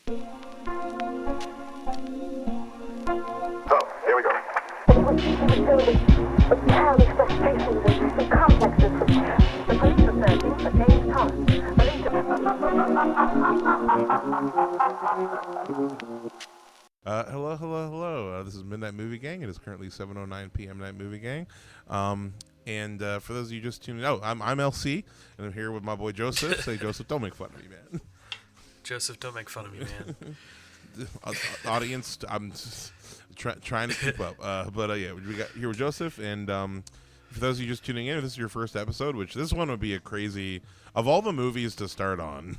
So, here we go. He was filled with childish frustrations and complexes. The police were searching for James Thomas, believed Hello. This is Midnight Movie Gang. It is currently 7:09 p.m. Night Movie Gang. And for those of you just tuning in, I'm LC, and I'm here with my boy Joseph. Say, Joseph, don't make fun of me, man. Joseph, don't make fun of me, man. Audience, I'm trying to keep up. Yeah, we got here with Joseph, and for those of you just tuning in, if this is your first episode, which this one would be a crazy, of all the movies to start on,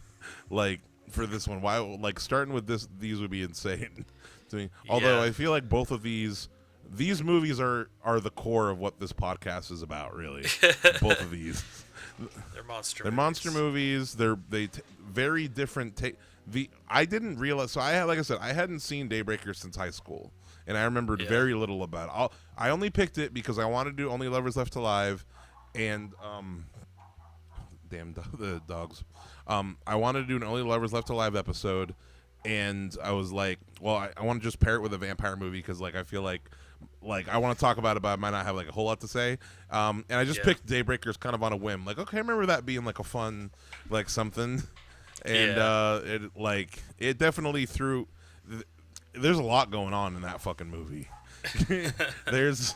like, for this one, why, like, starting with these would be insane to me. Although I feel like both of these movies are the core of what this podcast is about, really. Both of these. They're monster They're movies. monster movies. They very different. I didn't realize. So like I said, I hadn't seen Daybreakers since high school, and I remembered very little about it. I only picked it because I wanted to do Only Lovers Left Alive, and the dogs. I wanted to do an Only Lovers Left Alive episode, and I was like, well, I want to just pair it with a vampire movie because, like, I feel like I want to talk about it, but I might not have like a whole lot to say. And I just picked Daybreakers kind of on a whim. Like, okay, I remember that being like a fun, like, something. And it definitely threw. There's a lot going on in that fucking movie. There's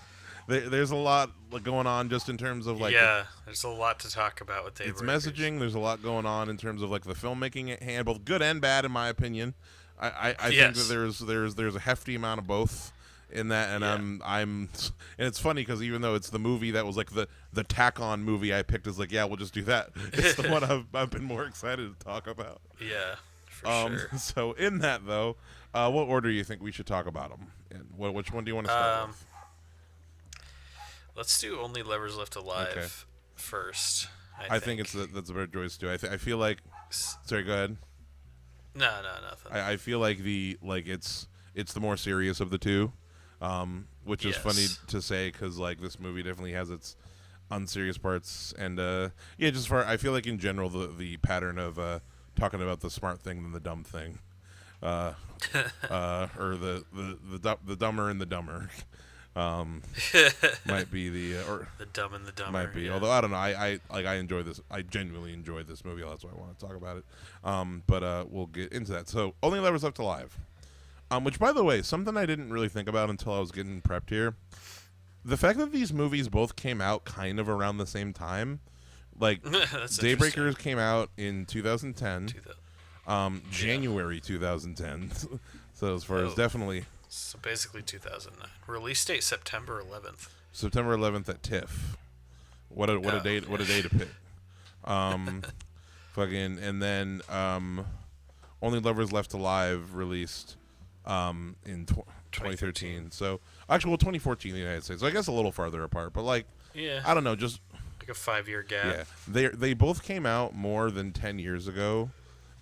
a lot going on just in terms of like. Yeah, there's a lot to talk about with Daybreakers. It's messaging. There's a lot going on in terms of like the filmmaking at hand, both good and bad, in my opinion. I think that there's a hefty amount of both in that, and and it's funny because even though it's the movie that was like the tack-on movie I picked is like, yeah, we'll just do that. It's the one I've been more excited to talk about. Yeah, for sure. So in that though, what order do you think we should talk about them? And which one do you want to start with? Let's do Only Lovers Left Alive first. I think that's a better choice too. I feel like. Sorry, go ahead. No, nothing. I feel like it's the more serious of the two. Which is funny to say because like this movie definitely has its unserious parts, and I feel like in general the pattern of talking about the smart thing than the dumb thing, or the dumber and the dumber, might be the dumb and the dumber might be. Although I don't know, I enjoy this. I genuinely enjoy this movie. That's why I want to talk about it. But we'll get into that. So Only Lovers Left Alive. Which, by the way, something I didn't really think about until I was getting prepped here. The fact that these movies both came out kind of around the same time. Like, Daybreakers came out in 2010. January 2010. So as far as definitely... So basically 2009. Release date September 11th. September 11th at TIFF. What a day! What a day to pick. Fucking, and then Only Lovers Left Alive released... in 2013. So actually, 2014 in the United States. So I guess a little farther apart, but like, I don't know, just like a 5-year gap. Yeah, they both came out more than 10 years ago,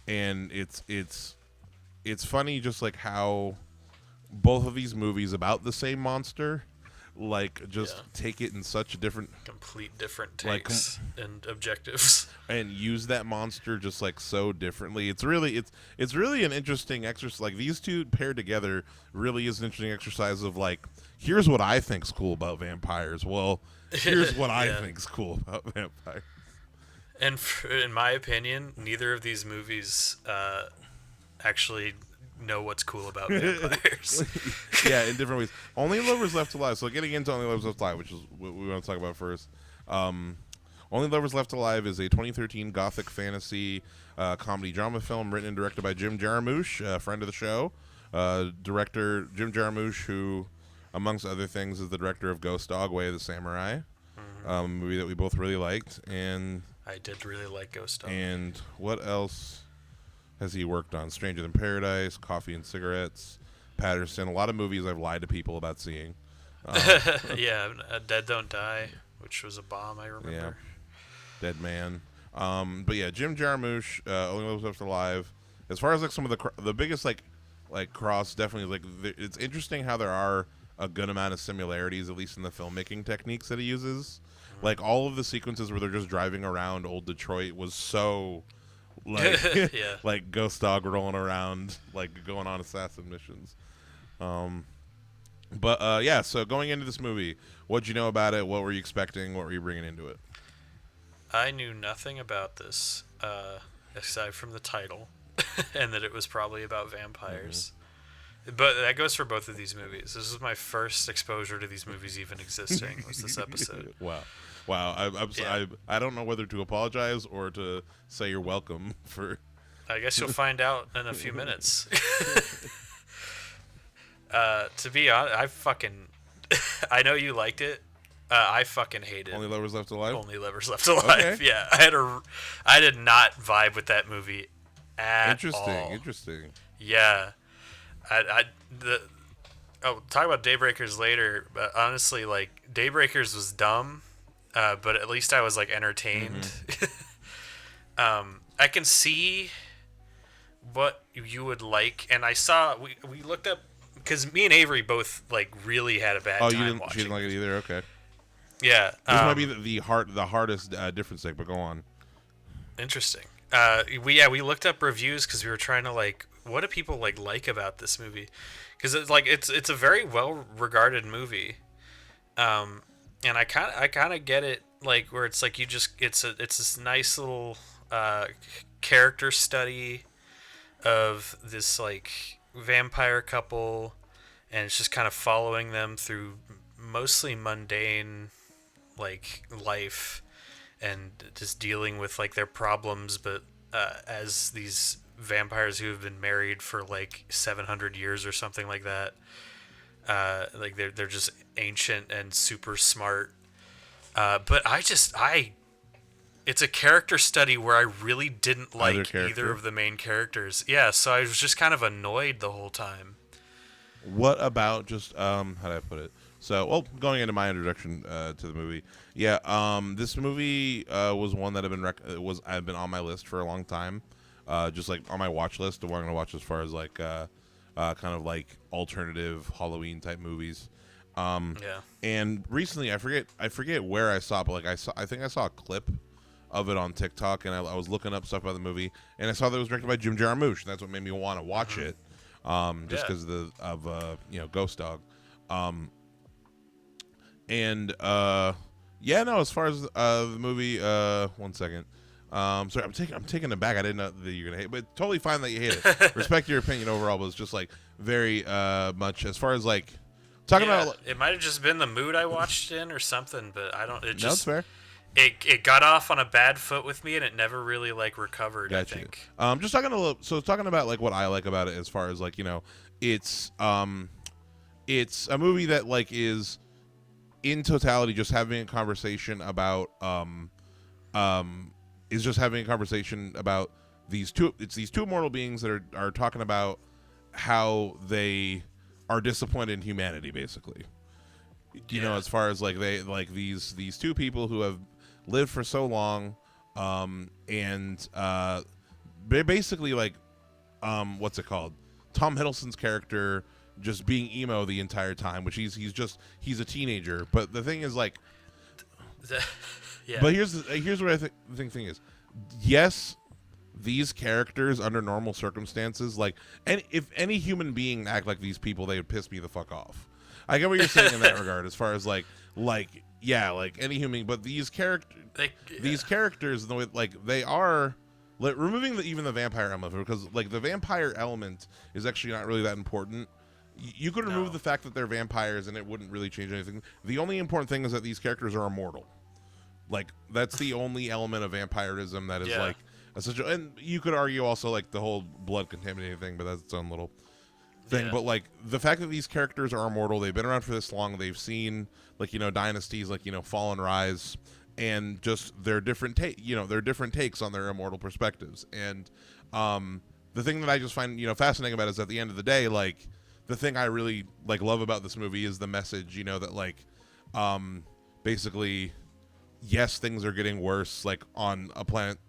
and it's funny just like how both of these movies about the same monster, like just take it in such a complete different takes and objectives, and use that monster just like so differently. It's really an interesting exercise. Like these two paired together really is an interesting exercise of like, here's what I think's cool about vampires. Well, here's what I think's cool about vampires. And in my opinion, neither of these movies actually know what's cool about vampires. Yeah, in different ways. Only Lovers Left Alive. So getting into Only Lovers Left Alive, which is what we want to talk about first. Only Lovers Left Alive is a 2013 gothic fantasy comedy drama film written and directed by Jim Jarmusch, a friend of the show. Director Jim Jarmusch, who, amongst other things, is the director of Ghost Dog, Way of the Samurai, movie that we both really liked. And I did really like Ghost Dog. And what else has he worked on? Stranger Than Paradise, Coffee and Cigarettes, Patterson. A lot of movies I've lied to people about seeing. Dead Don't Die, which was a bomb, I remember. Yeah. Dead Man. But yeah, Jim Jarmusch, Only Lovers Left Alive. As far as like some of the biggest like cross, definitely like it's interesting how there are a good amount of similarities, at least in the filmmaking techniques that he uses. Like all of the sequences where they're just driving around old Detroit was so like Yeah. like Ghost Dog rolling around, like going on assassin missions. But yeah, so going into this movie, what'd you know about it? What were you expecting? What were you bringing into it? I knew nothing about this, aside from the title, and that it was probably about vampires. But that goes for both of these movies. This is my first exposure to these movies even existing. Was this episode? Wow, wow. Yeah. I don't know whether to apologize or to say you're welcome for. I guess you'll find out in a few minutes. To be honest, I know you liked it. I fucking hated Only Lovers Left Alive. Only Lovers Left Alive. Okay. Yeah, I did not vibe with that movie at all. Interesting. Yeah, talk about Daybreakers later. But honestly, like Daybreakers was dumb, but at least I was like entertained. I can see what you would like, and I saw we looked up because me and Avery both like really had a bad Oh, time you didn't? watching. She didn't like it either. Okay. Yeah, This might be the hardest difference thing, but go on. interesting. We looked up reviews because we were trying to like, what do people like about this movie? Because it's a very well regarded movie, and I kind of get it, like where it's like it's this nice little character study of this like vampire couple, and it's just kind of following them through mostly mundane like life and just dealing with like their problems, but as these vampires who have been married for like 700 years or something like that, like they're just ancient and super smart, but it's a character study where I really didn't like either of the main characters. Yeah, so I was just kind of annoyed the whole time. What about just how do I put it? So, well, going into my introduction to the movie, yeah, this movie was one that I've been on my list for a long time, just like on my watch list of what I'm gonna watch as far as like kind of like alternative Halloween type movies. Yeah. And recently, I forget where I saw it, but like I think I saw a clip of it on TikTok, and I was looking up stuff about the movie, and I saw that it was directed by Jim Jarmusch, and that's what made me want to watch it, just because of Ghost Dog. And yeah, no. As far as the movie, one second. Sorry, I'm taking it back. I didn't know that you're gonna hate, but totally fine that you hate it. Respect your opinion overall, but it's just like very much as far as like talking about. It might have just been the mood I watched in or something, but I don't. It just No, that's fair. It got off on a bad foot with me, and it never really like recovered. Gotcha. I think. Just talking about like what I like about it, as far as like it's a movie that like is in totality just having a conversation about is just having a conversation about these two mortal beings that are talking about how they are disappointed in humanity, basically. You know, as far as like they like these two people who have lived for so long, and basically like what's it called? Tom Hiddleston's character just being emo the entire time, which he's a teenager. But the thing is like, Yeah. but here's what I think the thing is. Yes, these characters under normal circumstances, like, and if any human being act like these people, they would piss me the fuck off. I get what you're saying in that regard, as far as like yeah, like any human, but these characters, the way like they are. Like, removing even the vampire element, because like the vampire element is actually not really that important. You could remove the fact that they're vampires and it wouldn't really change anything. The only important thing is that these characters are immortal. Like, that's the only element of vampirism that is like essential. And you could argue also like the whole blood contaminated thing, but that's its own little thing. But like the fact that these characters are immortal, they've been around for this long, they've seen like dynasties like fall and rise, and just their different takes on their immortal perspectives. And the thing that I just find fascinating about it is, at the end of the day, like, the thing I really like love about this movie is the message, that like basically, yes, things are getting worse, like on a planet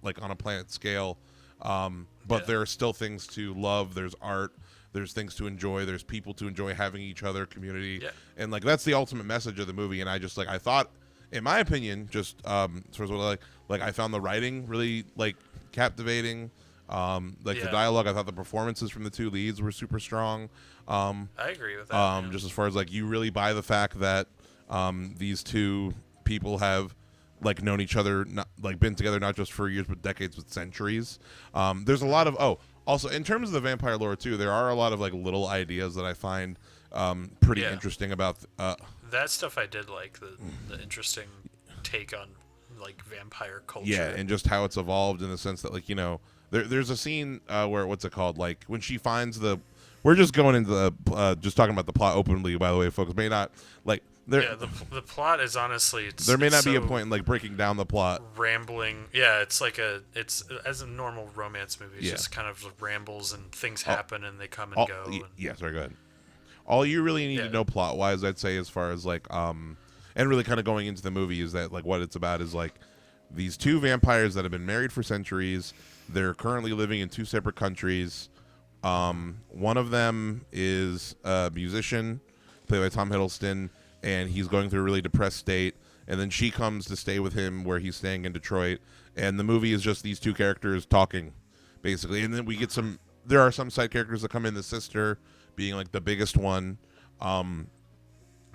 scale, but there are still things to love. There's art, there's things to enjoy, there's people to enjoy, having each other, community, and like that's the ultimate message of the movie. And I just like, I thought in my opinion, just sort of like I found the writing really like captivating. The dialogue, I thought the performances from the two leads were super strong. I agree with that. Just as far as like you really buy the fact that these two people have like known each other, not like been together not just for years but decades, but centuries. There's a lot of also in terms of the vampire lore too, there are a lot of like little ideas that I find pretty interesting about. That stuff I did like the interesting take on like vampire culture. Yeah, and just how it's evolved in the sense that like there's a scene where what's it called, like when she finds the. We're just going into the just talking about the plot openly. By the way, folks may not like. The plot is honestly. There may not be a point in like breaking down the plot. Rambling, yeah. It's like it's as a normal romance movie. It's just kind of rambles and things happen and they come and go. Yeah, sorry, go ahead. All you really need to know plot wise, I'd say, as far as like and really kind of going into the movie is that like what it's about is like these two vampires that have been married for centuries. They're currently living in two separate countries. One of them is a musician, played by Tom Hiddleston, and he's going through a really depressed state. And then she comes to stay with him where he's staying in Detroit. And the movie is just these two characters talking, basically. And then we get there are some side characters that come in, the sister being like the biggest one,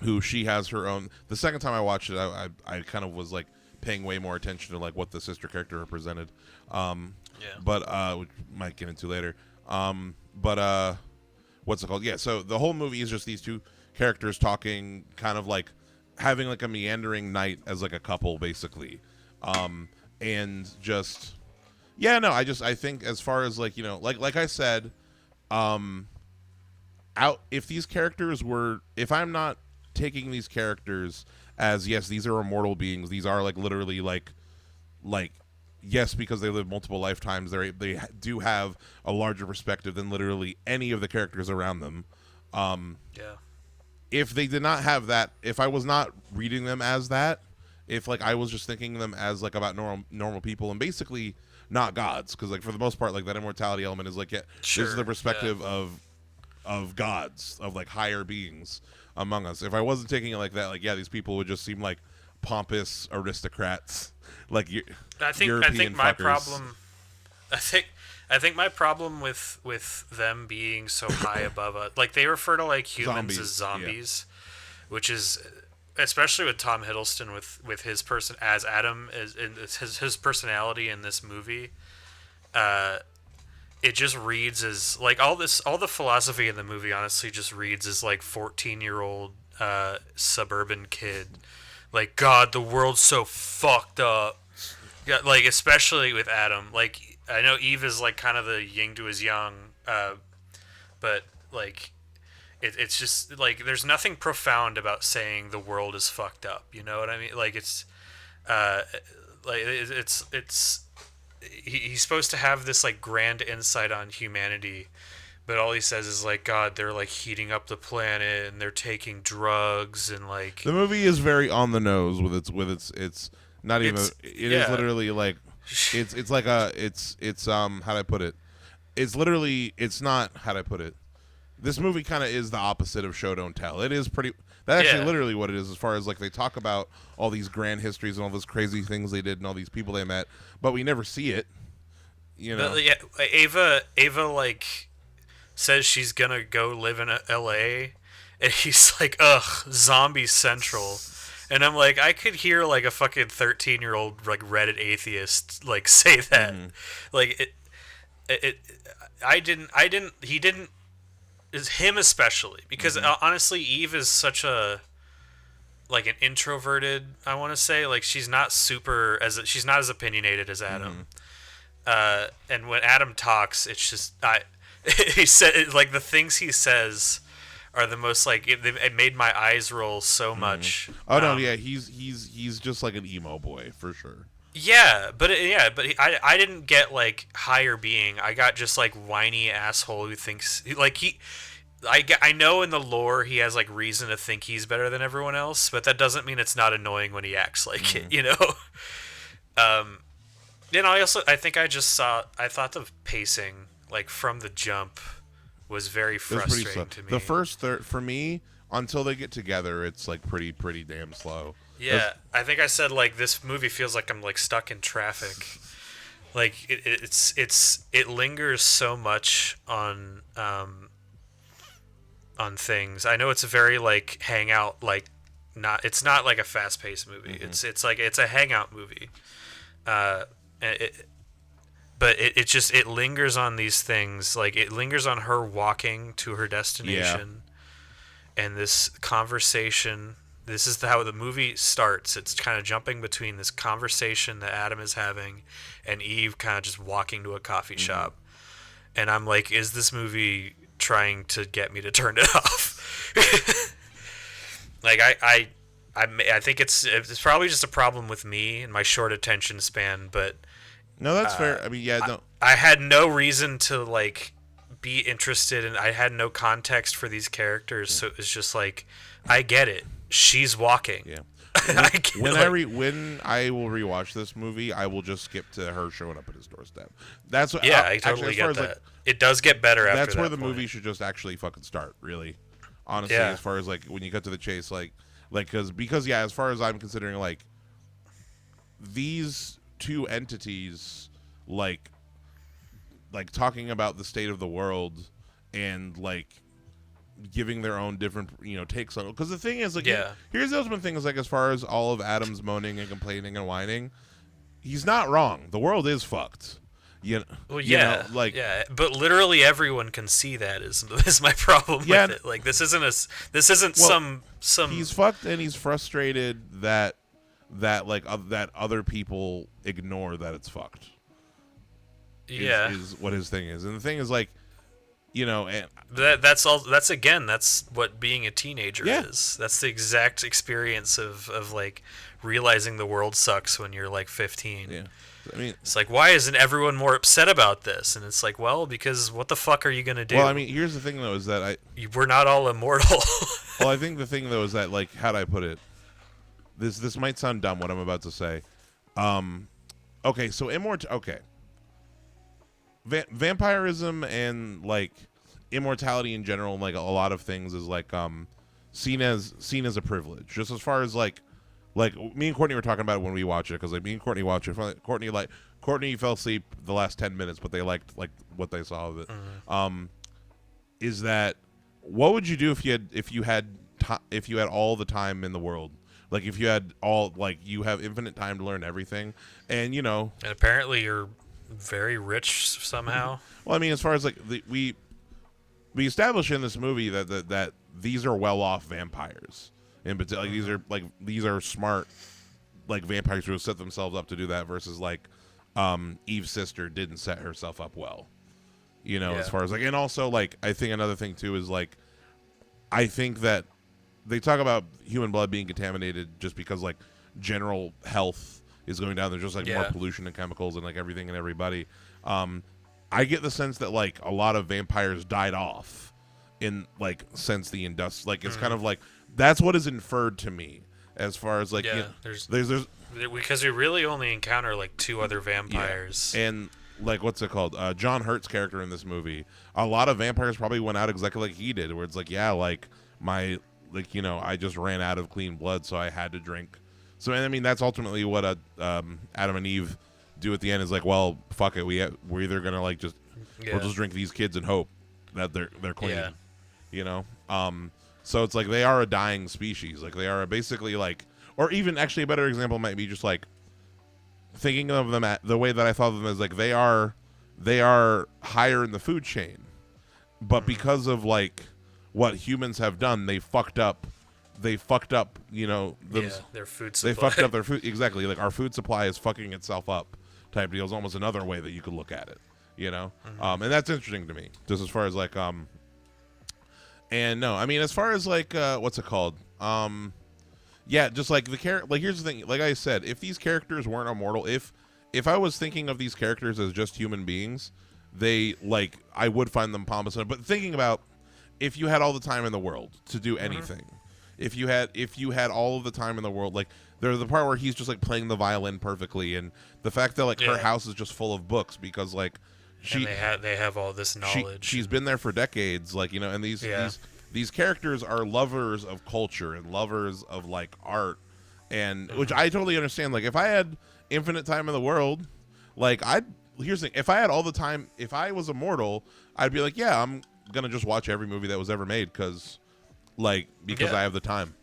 who she has her own. The second time I watched it, I kind of was like paying way more attention to like what the sister character represented. But which we might get into later. What's it called? Yeah, so the whole movie is just these two characters talking, kind of like having like a meandering night as like a couple, basically. And just I think as far as like like I said, if these characters were, if I'm not taking these characters as yes, these are immortal beings, these are like literally like yes, because they live multiple lifetimes, they do have a larger perspective than literally any of the characters around them. If they did not have that, if I was not reading them as that, if like I was just thinking them as like about normal people and basically not gods, because like for the most part like that immortality element is like this is the perspective of gods, of like higher beings among us. If I wasn't taking it like that, like these people would just seem like pompous aristocrats. Like I think my problem my problem with them being so high above us, like they refer to like humans as zombies, which is especially with Tom Hiddleston with his person as Adam his personality in this movie. It just reads as like all the philosophy in the movie honestly just reads as like 14-year-old suburban kid. Like, God, the world's so fucked up. Yeah, like especially with Adam. Like I know Eve is like kind of the yin to his yang, but like it's just like there's nothing profound about saying the world is fucked up. You know what I mean? Like it's he's supposed to have this like grand insight on humanity, but all he says is like, God, they're like heating up the planet and they're taking drugs and like the movie is very on the nose with its not even it is literally like it's like how do I put it? It's literally it's not how do I put it? This movie kind of is the opposite of show don't tell. It is pretty. That's actually literally what it is, as far as like they talk about all these grand histories and all those crazy things they did and all these people they met, but we never see it. You know. Ava like says she's gonna go live in L.A. and he's like, ugh, zombie central. And I'm like, I could hear like a fucking 13-year-old like Reddit atheist like say that. Like he didn't is him especially because honestly Eve is such a like an introverted, I want to say, like she's not she's not as opinionated as Adam. And when Adam talks, it's just he said like the things he says are the most like it made my eyes roll so much. Oh no, yeah, he's just like an emo boy for sure. Yeah, but I didn't get like higher being. I got just like whiny asshole who thinks like I know in the lore he has like reason to think he's better than everyone else, but that doesn't mean it's not annoying when he acts like it, you know. Then I thought the pacing like from the jump was very frustrating to me. The first third for me, until they get together, it's like pretty damn slow. Yeah, I think I said like this movie feels like I'm like stuck in traffic. Like it lingers so much on things. I know it's a very like hangout like not it's not like a fast paced movie. It's like it's a hangout movie. And but it just it lingers on these things, like it lingers on her walking to her destination and this conversation. This is how the movie starts. It's kind of jumping between this conversation that Adam is having and Eve kind of just walking to a coffee shop. And I'm like, is this movie trying to get me to turn it off? Like I think it's probably just a problem with me and my short attention span, but No, that's fair. I mean, yeah, no. I had no reason to like be interested, and I had no context for these characters, so it was just like, I get it. She's walking. Yeah. When I will rewatch this movie, I will just skip to her showing up at his doorstep. That's what. Yeah, I totally get that. Like, it does get better after that. That's where the point. movie should just actually fucking start. Really, honestly, Yeah. as far as like when you cut to the chase, like because yeah, as far as I'm considering, like these two entities, like talking about the state of the world and like giving their own different takes on it. Because the thing is, like, here's the ultimate thing is, like, as far as all of Adam's moaning and complaining and whining, he's not wrong. The world is fucked. Well, yeah, but literally everyone can see that is my problem with it. Like, this isn't some he's fucked, and he's frustrated that other people ignore that it's fucked. Is what his thing is. And the thing is, like, and that's what being a teenager is. That's the exact experience of like realizing the world sucks when you're like 15. Yeah. I mean, it's like, why isn't everyone more upset about this? And it's like, well, because what the fuck are you gonna do? Well, I mean, here's the thing though, is that we're not all immortal. Well, I think the thing though is that, like, how'd I put it? This might sound dumb what I'm about to say. Okay, so okay. Vampirism and like immortality in general, and like a lot of things, is like seen as a privilege. Just as far as like me and Courtney were talking about it when we watched it, because like me and Courtney watched it. Courtney fell asleep the last 10 minutes, but they liked like what they saw of it. Is that what would you do if you had all the time in the world? Like if you had you have infinite time to learn everything, and and apparently you're very rich somehow. Well, I mean, as far as like we establish in this movie that these are well-off vampires, and these are smart like vampires who have set themselves up to do that, versus like Eve's sister didn't set herself up well, as far as like. And also, like, I think another thing too is like, I think that they talk about human blood being contaminated just because like general health is going down. There's just like more pollution and chemicals and like everything and everybody. I get the sense that like a lot of vampires died off in like since the like it's kind of like that's what is inferred to me as far as like there's because we really only encounter like two other vampires and like what's it called, John Hurt's character in this movie. A lot of vampires probably went out exactly like he did, where it's like I just ran out of clean blood, so I had to drink. So, and I mean, that's ultimately what Adam and Eve do at the end, is like, well, fuck it, we're either gonna like we'll just drink these kids and hope that they're clean, So it's like they are a dying species, like they are basically like, or even actually a better example might be just like thinking of them the way that I thought of them as like they are higher in the food chain, but because of like what humans have done, they fucked up, their food supply. They fucked up their food. Exactly. Like our food supply is fucking itself up type deal is almost another way that you could look at it, and that's interesting to me, just as far as like, and no, I mean, as far as like, what's it called? Just like like, here's the thing, like I said, if these characters weren't immortal, if I was thinking of these characters as just human beings, I would find them pompous, but thinking about if you had all the time in the world to do anything, if you had all of the time in the world, like there's the part where he's just like playing the violin perfectly, and the fact that like her house is just full of books because like they have all this knowledge. She's been there for decades, like, and these characters are lovers of culture and lovers of like art and which I totally understand. Like if I had infinite time in the world, like here's the thing: if I had all the time, if I was immortal, I'd be like, yeah, I'm gonna just watch every movie that was ever made because I have the time.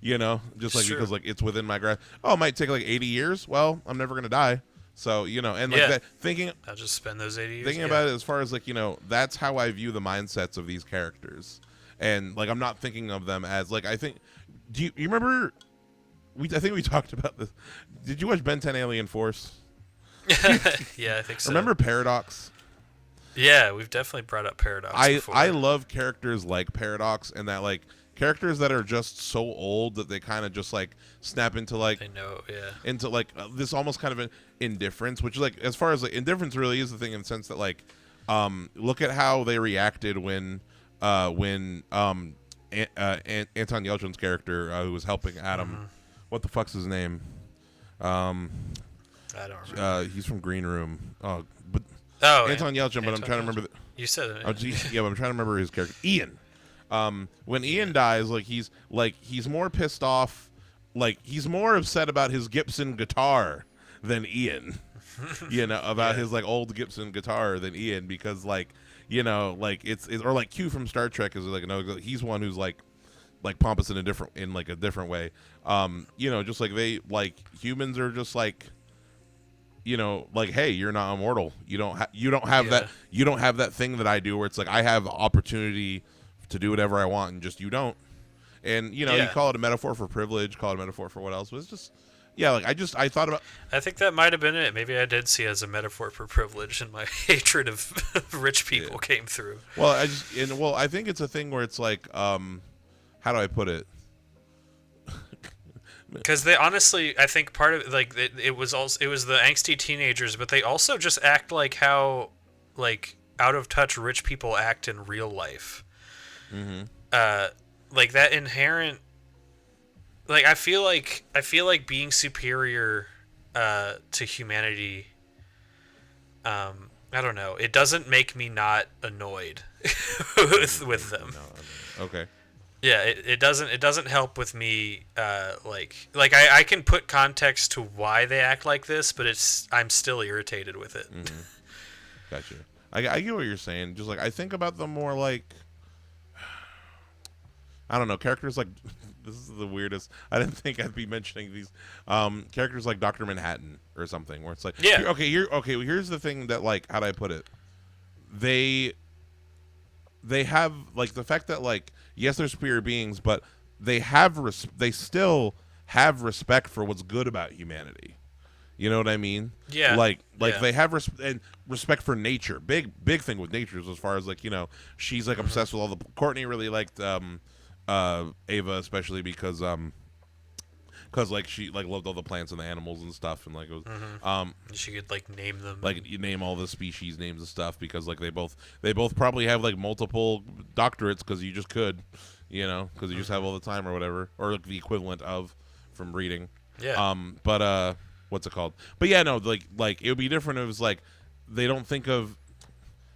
Just like because like it's within my grasp. Oh, it might take like 80 years. Well, I'm never gonna die. So, and like that thinking I'll just spend those 80 years thinking about it as far as like, that's how I view the mindsets of these characters. And like I'm not thinking of them as like do you remember I think we talked about this. Did you watch Ben 10 Alien Force? Yeah, I think so. Remember Paradox? Yeah, we've definitely brought up Paradox before. I love characters like Paradox, and that like characters that are just so old that they kind of just like snap into like into like this almost kind of an indifference, which like as far as like indifference really is the thing in the sense that like look at how they reacted when Anton Yelchin's character who was helping Adam, what the fuck's his name? I don't remember. He's from Green Room. But Anton Yelchin, but I'm trying to remember. You said it. But I'm trying to remember his character. Ian. When Ian dies, like he's more pissed off, like he's more upset about his Gibson guitar than Ian. About his like old Gibson guitar than Ian because like like it's or like Q from Star Trek is like he's one who's like pompous in a different way. Just like they like humans are just like like, hey, you're not immortal. You don't have that thing that I do where it's like I have opportunity to do whatever I want and just you don't. And you call it a metaphor for privilege, call it a metaphor for what else, but it's just I thought about. I think that might have been it. Maybe I did see it as a metaphor for privilege, and my hatred of rich people came through. Well, I think it's a thing where it's like, how do I put it? Because they honestly, I think part of like it was the angsty teenagers, but they also just act like how like out of touch rich people act in real life. Mm-hmm. Like that inherent. Like I feel like being superior to humanity. I don't know. It doesn't make me not annoyed with them. No, okay. Yeah, it doesn't help with me. I can put context to why they act like this, but I'm still irritated with it. Mm-hmm. Gotcha. I get what you're saying. Just like I think about them more like I don't know characters like this is the weirdest. I didn't think I'd be mentioning these characters like Dr. Manhattan or something where it's like here's the thing that like how do I put it? They have like the fact that like yes they're superior beings but they still have respect for what's good about humanity. You know what I mean? Yeah. Like they have respect for nature. Big thing with nature is as far as like she's like obsessed with all the. Courtney really liked Ava especially because like she like loved all the plants and the animals and stuff and like it was she could like name them like you name all the species names and stuff because like they both probably have like multiple doctorates because you just could because you just have all the time or whatever or like the equivalent of from reading but what's it called but yeah no like it would be different if it was like they don't think of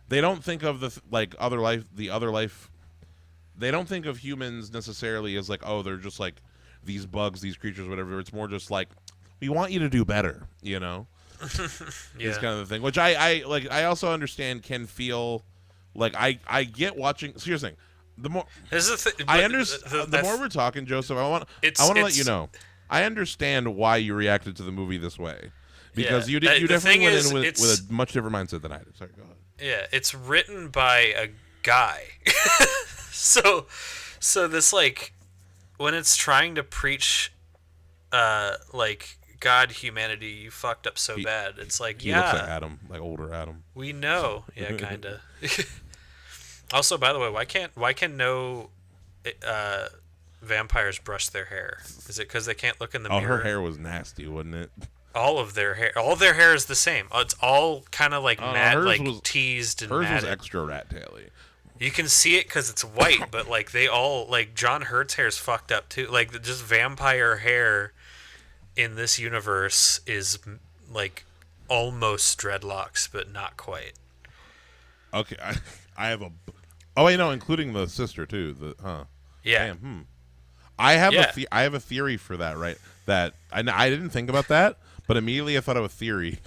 the like other life they don't think of humans necessarily as like oh they're just like these bugs, these creatures, whatever. It's more just like we want you to do better, It's kind of the thing, which I like. I also understand can feel like I get watching. So here's the thing: the more I understand, the more we're talking, Joseph. I want to let you know. I understand why you reacted to the movie this way because you definitely went in with a much different mindset than I did. Sorry, go ahead. Yeah, it's written by a guy, so this like. When it's trying to preach, like God, humanity, you fucked up so bad. It's like he looks like Adam, like older Adam. We know, yeah, kinda. Also, by the way, why can no vampires brush their hair? Is it because they can't look in the mirror? Her hair was nasty, wasn't it? All of their hair is the same. It's all kind of like teased and hers matted. Was extra rat taily. You can see it because it's white, but like they all like John Hurt's hair's fucked up too. Like just vampire hair in this universe is like almost dreadlocks, but not quite. Okay, I have a. Oh wait, no, including the sister too. Yeah. Damn, I have a theory for that. Right, that I didn't think about that, but immediately I thought of a theory,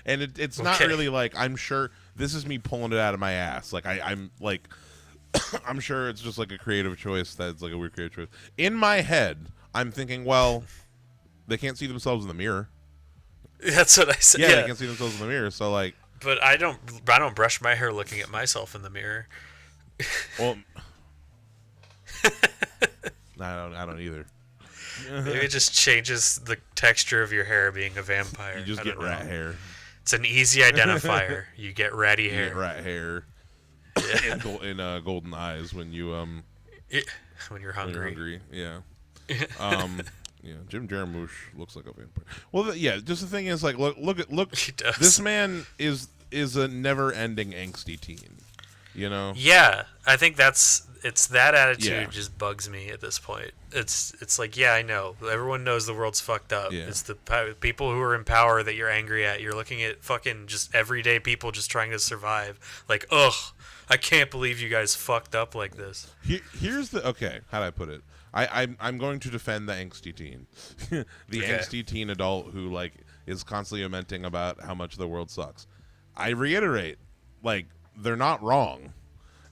and it's not really like I'm sure this is me pulling it out of my ass. Like I'm like I'm sure it's just like a creative choice that's like a weird creative choice. In my head, I'm thinking, well, they can't see themselves in the mirror. That's what I said. Yeah, they can't see themselves in the mirror. So like, but I don't brush my hair looking at myself in the mirror. well, I don't either. Maybe it just changes the texture of your hair being a vampire. You just get rat hair. It's an easy identifier. You get ratty hair. You get rat hair. Yeah. And golden eyes when you when you're hungry. Yeah. Yeah, Jim Jarmusch looks like a vampire. Well, just the thing is, like, look. He does. This man is a never-ending angsty teen. You know. Yeah, I think it's that attitude just bugs me at this point. It's like, yeah, I know. Everyone knows the world's fucked up. Yeah. It's the people who are in power that you're angry at. You're looking at fucking just everyday people just trying to survive. Like, ugh, I can't believe you guys fucked up like this. Here's the how do I put it? I'm going to defend the angsty teen, the angsty teen adult who like is constantly lamenting about how much the world sucks. I reiterate, like, they're not wrong,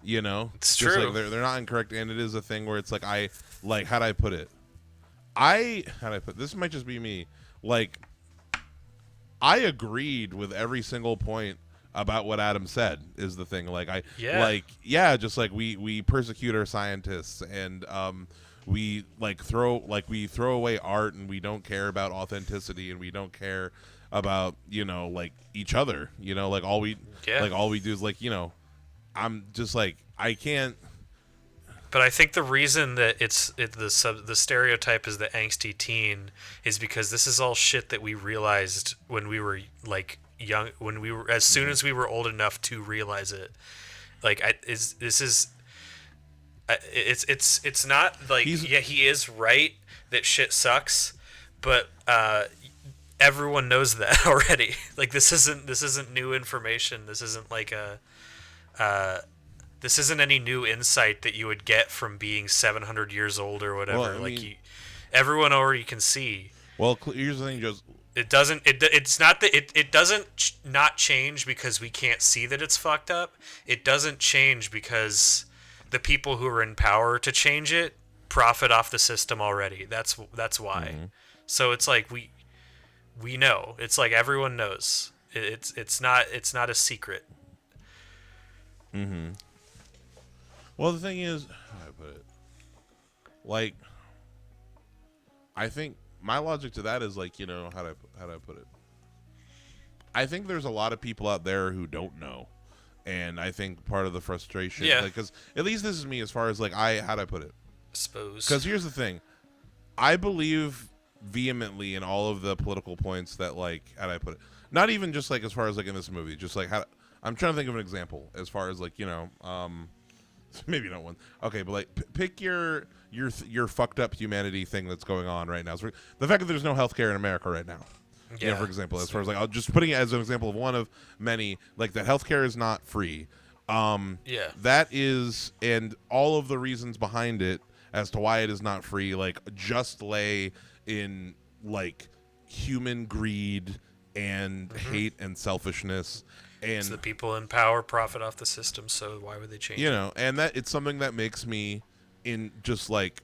you know. It's just true. Like, they're not incorrect, and it is a thing where it's like how do I put it? This might just be me. Like, I agreed with every single point about what Adam said is the thing. Like just like we persecute our scientists and we throw away art and we don't care about authenticity and we don't care about like each other. Like all we do is like I'm just like I can't. But I think the reason that the stereotype is the angsty teen is because this is all shit that we realized when we were like young, as soon as we were old enough to realize it. Like it's not like he is right that shit sucks, but everyone knows that already. Like this isn't new information. This isn't like this isn't any new insight that you would get from being 700 years old or whatever. Well, everyone already can see. Well, here's the thing, just it doesn't. It's not that it doesn't not change because we can't see that it's fucked up. It doesn't change because the people who are in power to change it profit off the system already. That's why. Mm-hmm. So it's like we know. It's like everyone knows. It's not a secret. Mm-hmm. Well, the thing is, how do I put it? Like, I think my logic to that is like, how do I put it? I think there's a lot of people out there who don't know, and I think part of the frustration, because at least this is me as far as like how do I put it? Suppose. Because here's the thing, I believe vehemently in all of the political points that like how do I put it? Not even just like as far as like in this movie, just like I'm trying to think of an example as far as like maybe not one. Okay, but like pick your fucked up humanity thing that's going on right now. So the fact that there's no healthcare in America right now. Yeah. For example, as far as like I'll just putting it as an example of one of many, like that healthcare is not free. That is, and all of the reasons behind it as to why it is not free, like just lay in like human greed and hate and selfishness. And so the people in power profit off the system, so why would they change it? And that it's something that makes me just like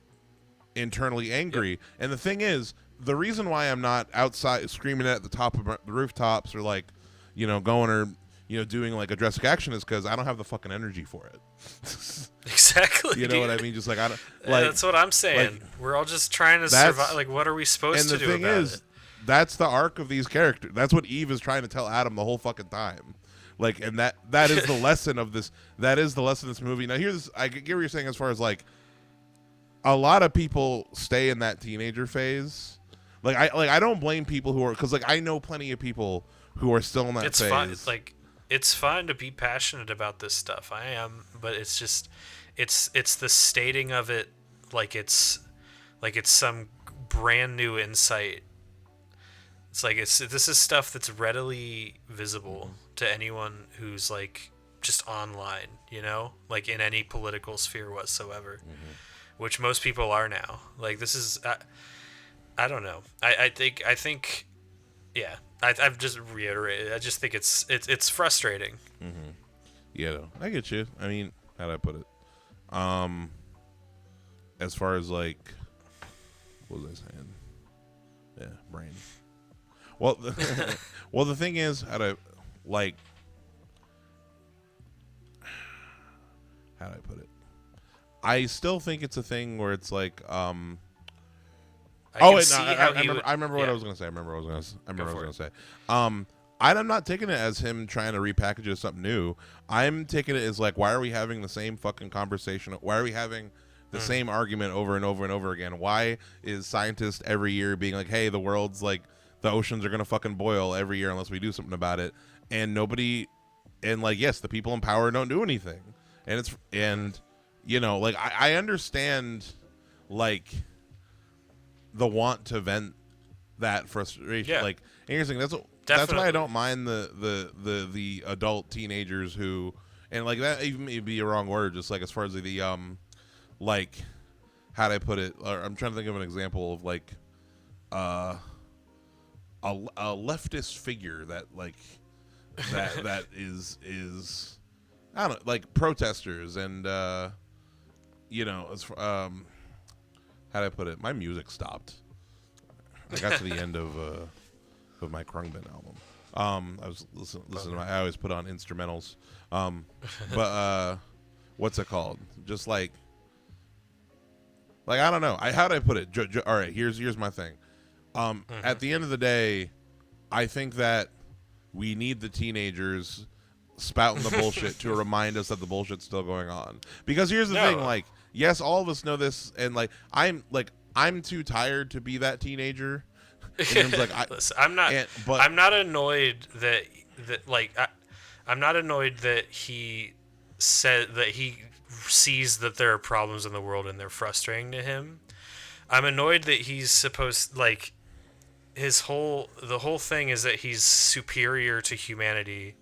internally angry. Yep. And the thing is, the reason why I'm not outside screaming at the top of the rooftops or like, going or doing like a drastic action is because I don't have the fucking energy for it. Exactly. You know what I mean? Just like I don't. Like, that's what I'm saying. Like, we're all just trying to survive. Like, what are we supposed to do about it? And the thing is, that's the arc of these characters. That's what Eve is trying to tell Adam the whole fucking time. Like, and that is the lesson of this. That is the lesson of this movie. Now, I get what you're saying as far as like, a lot of people stay in that teenager phase. Like, I don't blame people who are, because like I know plenty of people who are still in that phase. Fun. Like, it's fun to be passionate about this stuff. I am, but it's just, it's the stating of it like it's some brand new insight. It's like this is stuff that's readily visible to anyone who's like just online, like in any political sphere whatsoever, which most people are now. Like this is, I don't know. I think yeah. I've just reiterated. I just think it's frustrating. Yeah, no, I get you. I mean, how do I put it? As far as like, what was I saying? Yeah, brain. Well, well, the thing is, how do I put it? I still think it's a thing where it's like, I I remember what I yeah. was gonna say. I remember what I was for gonna say. I'm not taking it as him trying to repackage it as something new. I'm taking it as like, why are we having the same fucking conversation? Why are we having the same argument over and over and over again? Why is scientists every year being like, hey, the world's like, the oceans are gonna fucking boil every year unless we do something about it, and nobody, and like, yes, the people in power don't do anything, and you know, like, I understand like the want to vent that frustration. Yeah. Like, and here's the thing, that's why I Definitely. don't mind the adult teenagers who, and like that even may be a wrong word, just like as far as the like, how do I put it? Or I'm trying to think of an example of like a leftist figure that like that is I don't know, like protesters and you know, how do I put it? My music stopped. I got to the end of my Krungbin album. I was listening to I always put on instrumentals. But what's it called? Just like I don't know. How do I put it? All right, here's my thing. At the end of the day, I think that we need the teenagers spouting the bullshit to remind us that the bullshit's still going on. Because here's the thing, like, yes, all of us know this, and I'm too tired to be that teenager. Listen, I'm not annoyed that I'm not annoyed that he said that he sees that there are problems in the world and they're frustrating to him. I'm annoyed that he's supposed, like, the whole thing is that he's superior to humanity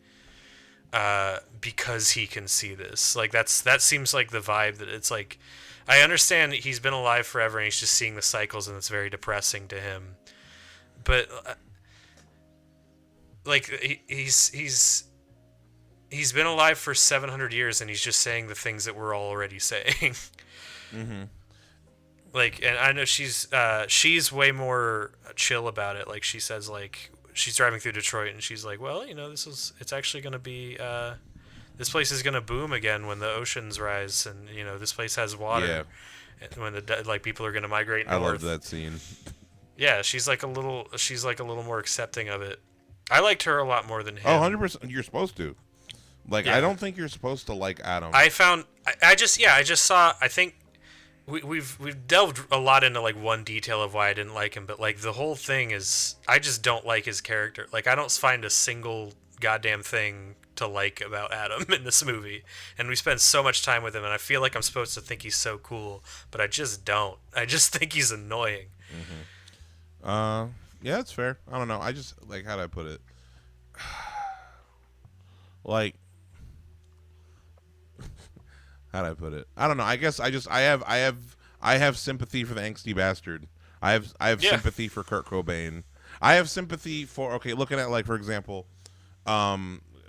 because he can see this. Like, that seems like the vibe that it's like. I understand that he's been alive forever and he's just seeing the cycles and it's very depressing to him. But like, he's been alive for 700 years and he's just saying the things that we're already saying. Like, and I know she's way more chill about it. Like, she says, like, she's driving through Detroit and she's like, well, you know, it's actually going to be this place is going to boom again when the oceans rise, and you know, this place has water. Yeah. And when like people are going to migrate north. I love that scene. Yeah, she's like a little more accepting of it. I liked her a lot more than him. Oh, 100%. You're supposed to. Like, Yeah. I don't think you're supposed to like Adam. I just saw. I think we've delved a lot into like one detail of why I didn't like him, but like the whole thing is I just don't like his character. Like, I don't find a single goddamn thing to like about Adam in this movie, and we spend so much time with him, and I feel like I'm supposed to think he's so cool, but I just don't. I just think he's annoying. Yeah, that's fair. I don't know. I just, like, how do I put it? Like, how do I put it? I don't know. I guess I have sympathy for the angsty bastard. I have Yeah. sympathy for Kurt Cobain. I have sympathy for, okay, looking at, like, for example,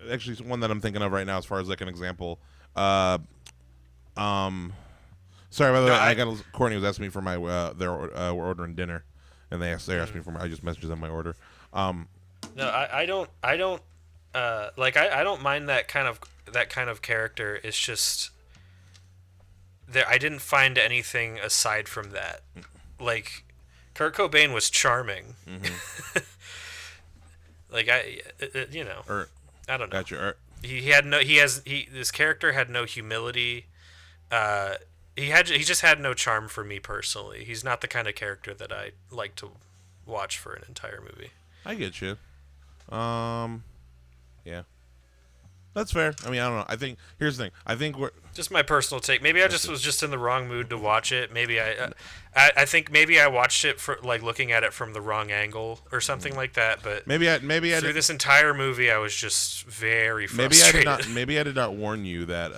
actually one that I'm thinking of right now as far as like an example. Sorry, by the way, Courtney was asking me for my we're ordering dinner, and they asked me for my. I just messaged them my order. No, I don't like I don't mind that kind of character. It's just there I didn't find anything aside from that. Like, Kurt Cobain was charming. Like, you know, I don't know. Gotcha. This character had no humility. He just had no charm for me personally. He's not the kind of character that I like to watch for an entire movie. I get you. Yeah. That's fair. I mean, I don't know. I think here's the thing. I think we're just my personal take. Maybe I just was just in the wrong mood to watch it. Maybe I think maybe I watched it for like looking at it from the wrong angle or something like that. But maybe I through this entire movie, I was just very frustrated. Maybe I did not warn you that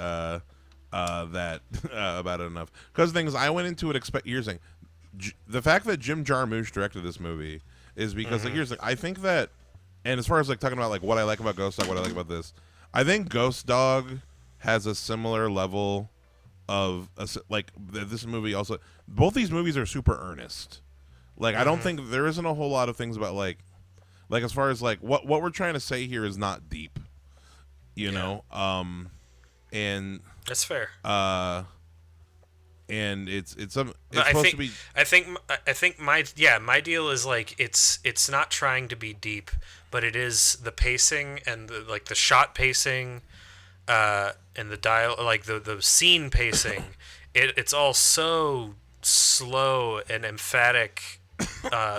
about it enough. Because the thing is, I went into it here's the thing. the fact that Jim Jarmusch directed this movie is because like here's like I think that, and as far as like talking about like what I like about Ghost Dog, what I like about this, I think Ghost Dog has a similar level of this movie also. Both these movies are super earnest. Like I don't think there isn't a whole lot of things about like as far as like what we're trying to say here is not deep, you know. And that's fair. And it's supposed to be. I think my deal is like it's not trying to be deep, but it is the pacing and the shot pacing, and the the scene pacing. It's all so slow and emphatic,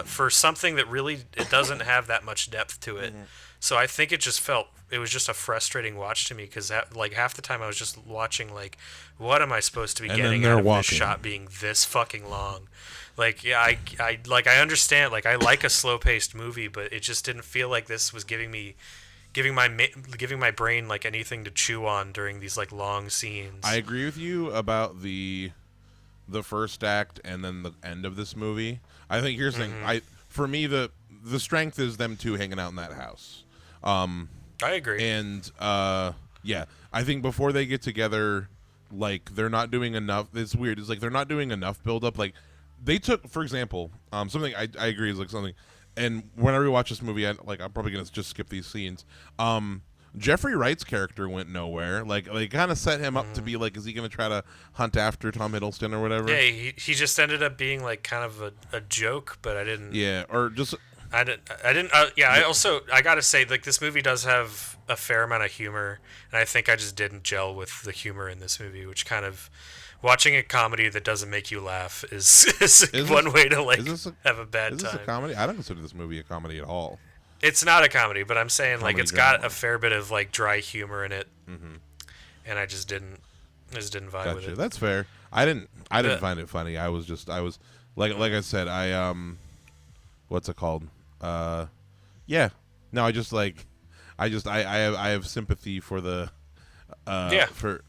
for something that really it doesn't have that much depth to it. So I think it was just a frustrating watch to me because half the time I was just watching like, what am I supposed to be getting out of this shot being this fucking long? Like, yeah, I understand. Like, I like a slow paced movie, but it just didn't feel like this was giving my brain like anything to chew on during these like long scenes. I agree with you about the first act and then the end of this movie. I think here's the thing. For me the strength is them two hanging out in that house. I agree. And yeah, I think before they get together, like they're not doing enough. It's weird. It's like they're not doing enough build up. Like they took, for example, something I agree is like something. And whenever we watch this movie, I'm probably gonna just skip these scenes. Jeffrey Wright's character went nowhere. Like they kind of set him up to be like, is he gonna try to hunt after Tom Hiddleston or whatever? Yeah, he just ended up being like kind of a joke, but I didn't. Yeah, or just. I didn't. Yeah, I gotta say, like, this movie does have a fair amount of humor, and I think I just didn't gel with the humor in this movie, which kind of, watching a comedy that doesn't make you laugh is one way to have a bad time. Is this a comedy? I don't consider this movie a comedy at all. It's not a comedy, but I'm saying Comedy like it's drama. got a fair bit of like dry humor in it, and I just didn't vibe with it. That's fair. I didn't find it funny. I was like I said, what's it called? Yeah. No, I have sympathy for the for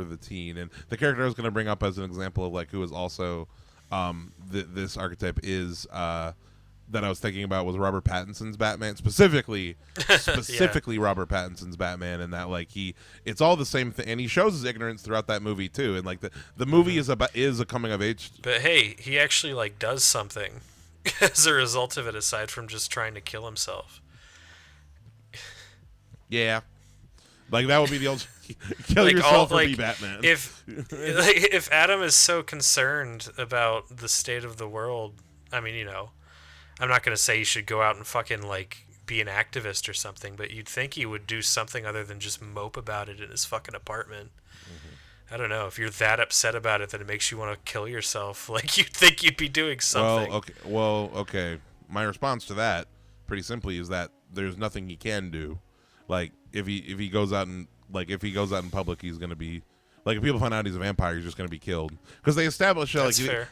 the teen, and the character I was going to bring up as an example of like who is also this archetype is that I was thinking about was Robert Pattinson's Batman, specifically Robert Pattinson's Batman, and that like it's all the same thing, and he shows his ignorance throughout that movie too, and like the movie is a coming of age. But hey, he actually like does something as a result of it, aside from just trying to kill himself. Yeah, like that would be the old kill like yourself or be Batman. If Adam is so concerned about the state of the world, I mean, you know, I'm not gonna say you should go out and fucking like be an activist or something, but you'd think he would do something other than just mope about it in his fucking apartment. I don't know. If you're that upset about it that it makes you want to kill yourself, like you'd think you'd be doing something. Okay. My response to that, pretty simply, is that there's nothing he can do. Like if he goes out in public, he's gonna be like, if people find out he's a vampire, he's just gonna be killed. Because they establish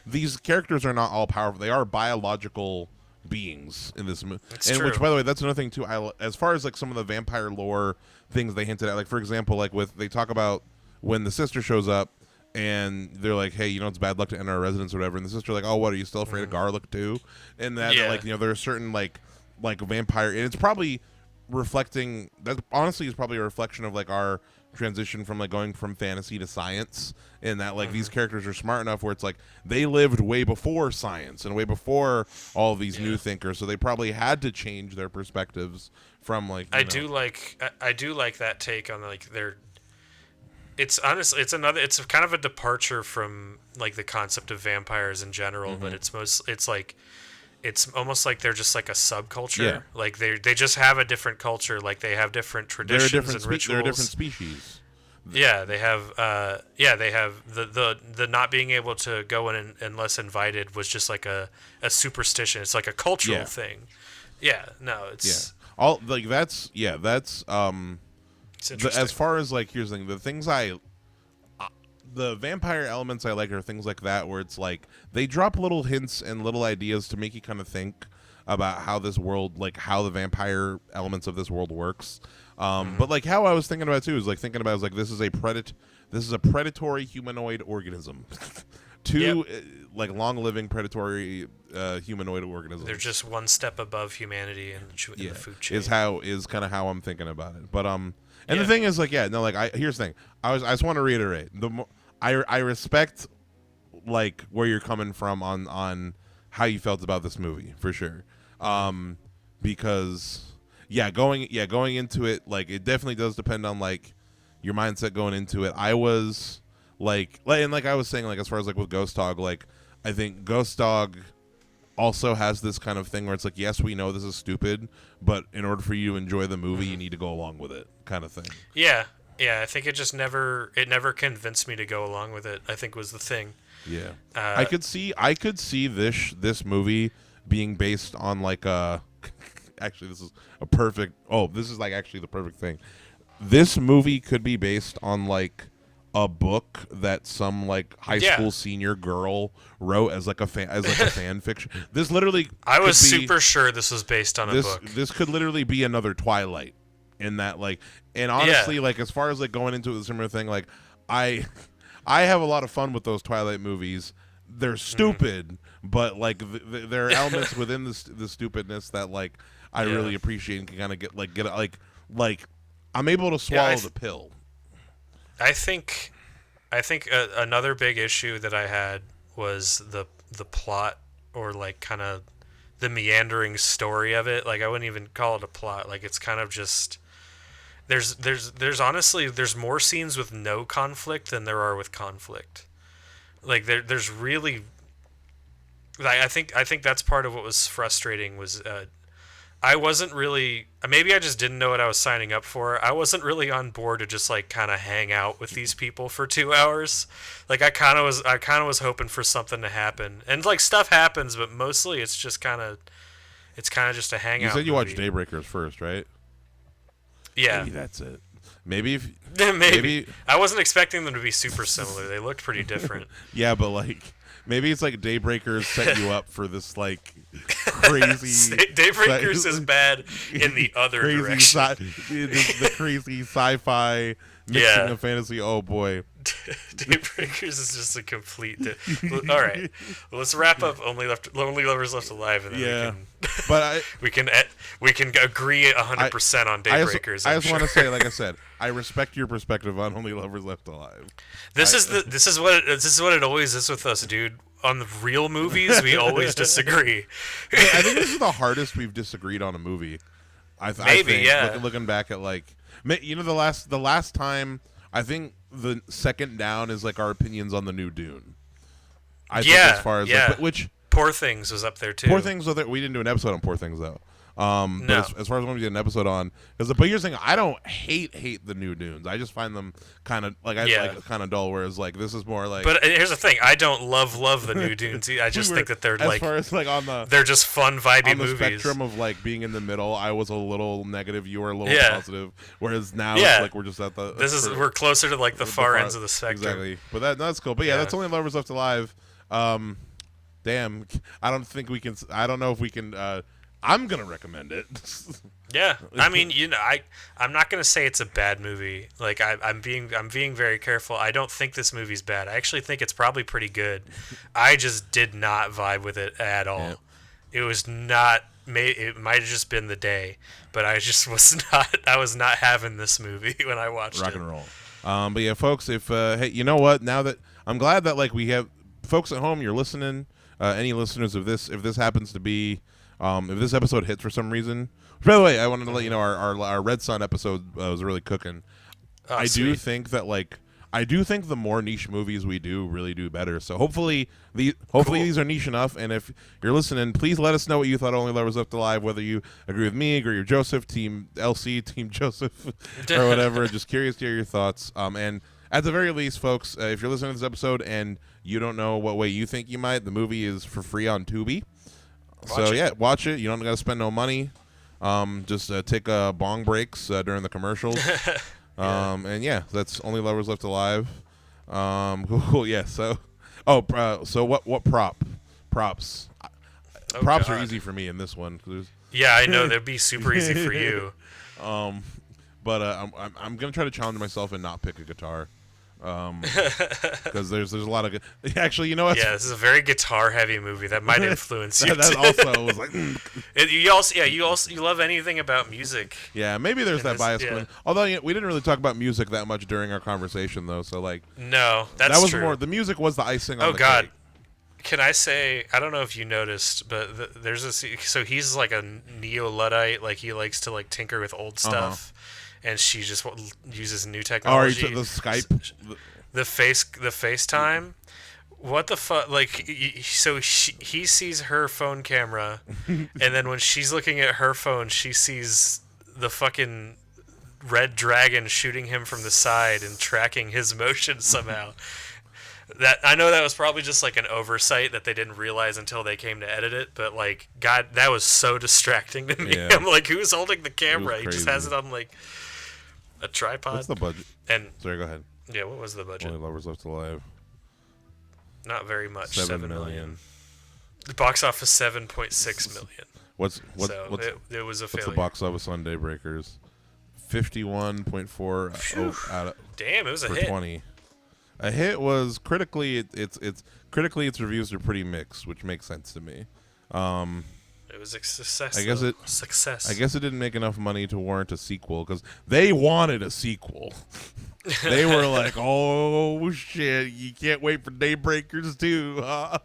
these characters are not all powerful; they are biological beings in this movie. And true. Which, by the way, that's another thing too. As far as like some of the vampire lore things they hinted at, like for example, like they talk about when the sister shows up and they're like, hey, you know, it's bad luck to enter our residence or whatever, and the sister's like, oh, what, are you still afraid of garlic too? And that like, you know, there are certain like vampire, and it's probably reflecting that, honestly, is probably a reflection of like our transition from like going from fantasy to science, and that like these characters are smart enough where it's like they lived way before science and way before all of these new thinkers, so they probably had to change their perspectives from like I do like that take on like their. It's honestly, it's kind of a departure from like the concept of vampires in general, but it's almost like they're just like a subculture. Yeah. Like they just have a different culture. Like they have different traditions and rituals. They're a different species. Yeah, they have. They have the not being able to go in unless invited was just like a superstition. It's like a cultural thing. Yeah. No, it's all like that's. As far as like, here's the thing: the things the vampire elements I like are things like that, where it's like they drop little hints and little ideas to make you kind of think about how this world, like how the vampire elements of this world works. But like how I was thinking about it too is like thinking about this is a predatory humanoid organism two like long living predatory humanoid organisms. They're just one step above humanity in the food chain. Is kind of how I'm thinking about it. But and the thing is, like, here's the thing. I just want to reiterate. I respect like where you're coming from on how you felt about this movie for sure. Because going into it, like, it definitely does depend on like your mindset going into it. I was like I was saying, like, as far as like with Ghost Dog, like, I think Ghost Dog also has this kind of thing where it's like, yes, we know this is stupid, but in order for you to enjoy the movie, you need to go along with it, kind of thing. Yeah, I think it never convinced me to go along with it, I think, was the thing. Yeah. I could see this movie being based on like actually this is like actually the perfect thing. This movie could be based on like a book that some like high school senior girl wrote as like a fan fiction. This literally I was super sure this was based on a book. This could literally be another Twilight in that, like, and honestly, like, as far as like going into a similar thing, like, I have a lot of fun with those Twilight movies. They're stupid, but like there are elements within the stupidness that like I really appreciate and can kind of get I'm able to swallow the pill. I think another big issue that I had was the plot, or like kind of the meandering story of it. Like, I wouldn't even call it a plot. Like, it's kind of just there's honestly more scenes with no conflict than there are with conflict. Like, there's really, I think that's part of what was frustrating was I wasn't really, maybe I just didn't know what I was signing up for. I wasn't really on board to just like kind of hang out with these people for 2 hours. Like, I kind of was hoping for something to happen, and like stuff happens, but mostly it's just kind of just a hangout. You said you movie. watched Daybreakers first, right? Yeah, maybe that's it. Maybe maybe I wasn't expecting them to be super similar. They looked pretty different. Yeah, but like maybe it's like Daybreakers set you up for this like crazy. Daybreakers is bad in the other direction. The crazy sci-fi mixing of fantasy. Oh boy. Daybreakers is just a complete. All right, well, let's wrap up. Only Lovers Left Alive, and then we can agree 100% on Daybreakers. I just want to say, like I said, I respect your perspective on Only Lovers Left Alive. This is what it always is with us, dude. On the real movies, we always disagree. I think this is the hardest we've disagreed on a movie. I think, looking back at like, the last time, I think the second down is like our opinions on the new Dune. I think as far as like, which Poor Things was up there too. Poor Things was there. We didn't do an episode on Poor Things though. No. But as far as when we did an episode on, but here's the thing: I don't hate the new Dunes. I just find them kind of like kind of dull. Whereas like this is more like. But here's the thing: I don't love the new Dunes. I just think that they're as far as like they're just fun, vibey on the movies. Spectrum of like being in the middle. I was a little negative. You were a little positive. Whereas now it's like we're just at the. We're closer to like the far ends of the spectrum. Exactly, but that's cool. But that's Only Lovers Left Alive. Damn, I don't think we can. I don't know if we can. I'm gonna recommend it. Yeah, I mean, I'm not gonna say it's a bad movie. Like, I'm being very careful. I don't think this movie's bad. I actually think it's probably pretty good. I just did not vibe with it at all. Yeah. It was not. It might have just been the day, but I just was not. I was not having this movie when I watched Rock and roll. But yeah, folks, if hey, you know what? Now that I'm glad that like we have folks at home, you're listening. Any listeners of this, if this happens to be. If this episode hits for some reason, by the way, I wanted to let you know our Red Sun episode was really cooking. I do think that the more niche movies we do really do better. So hopefully these are niche enough. And if you're listening, please let us know what you thought Only Lovers Left Alive. Whether you agree with me, agree with Joseph, Team LC, Team Joseph, or whatever. Just curious to hear your thoughts. And at the very least, folks, if you're listening to this episode and you don't know what way you think you might, the movie is for free on Tubi. Watch it. You don't got to spend no money. Just take bong breaks during the commercials. And that's Only Lovers Left Alive. Cool. Yeah. So, what props? Props are easy for me in this one. Yeah, I know that'd be super easy for you. But I'm gonna try to challenge myself and not pick a guitar. because there's a lot of good. Actually, you know what? Yeah, this is a very guitar-heavy movie that might influence you. That also was like. You love anything about music. Yeah, maybe there's that bias. Yeah. Although we didn't really talk about music that much during our conversation, though. So like, No, that's that was true. more. The music was the icing on Oh the God. cake. Can I say, I don't know if you noticed, but there's so he's like a neo-Luddite, like he likes to like tinker with old stuff, and she just uses new Oh, technology. the Skype. The FaceTime. What the fuck? Like, he sees her phone camera, and then when she's looking at her phone, she sees the fucking red dragon shooting him from the side and tracking his motion somehow. That I know that was probably just like an oversight that they didn't realize until they came to edit it, but like, God, that was so distracting to me. Yeah. I'm like, who's holding the camera? He just crazy. has it on like a tripod. What's the budget? And Sorry, go ahead. yeah, what was the budget? Only Lovers Left Alive. Not very much. 7 million. The box office 7.6 million. What's It was a what's the failure. box office on Daybreakers? 51.4 out of Damn, it was a for hit. 20. A hit was critically. Critically its reviews are pretty mixed, which makes sense to me. It was a success. I guess though. it- Success. I guess it didn't make enough money to warrant a sequel because they wanted a sequel. They were like, "Oh shit, you can't wait for Daybreakers 2." Huh?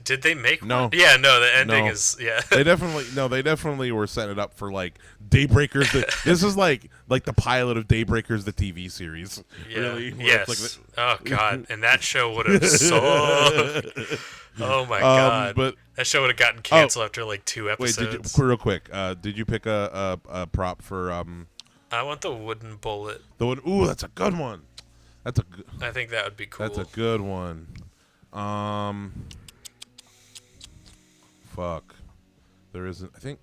Did they make No. one? Yeah, no. The ending No. is yeah. They definitely were setting it up for like Daybreakers. This is like the pilot of Daybreakers, the TV series. Yeah. Really? Where Yes. it's like Oh God, and that show would have sucked. Oh my God. but That show would have gotten canceled after like 2 wait, episodes. real quick, did you pick a prop for I want the wooden bullet. the one? Ooh, that's a good one. That's a good. I think that would be cool. That's a good one. Fuck. There isn't. I think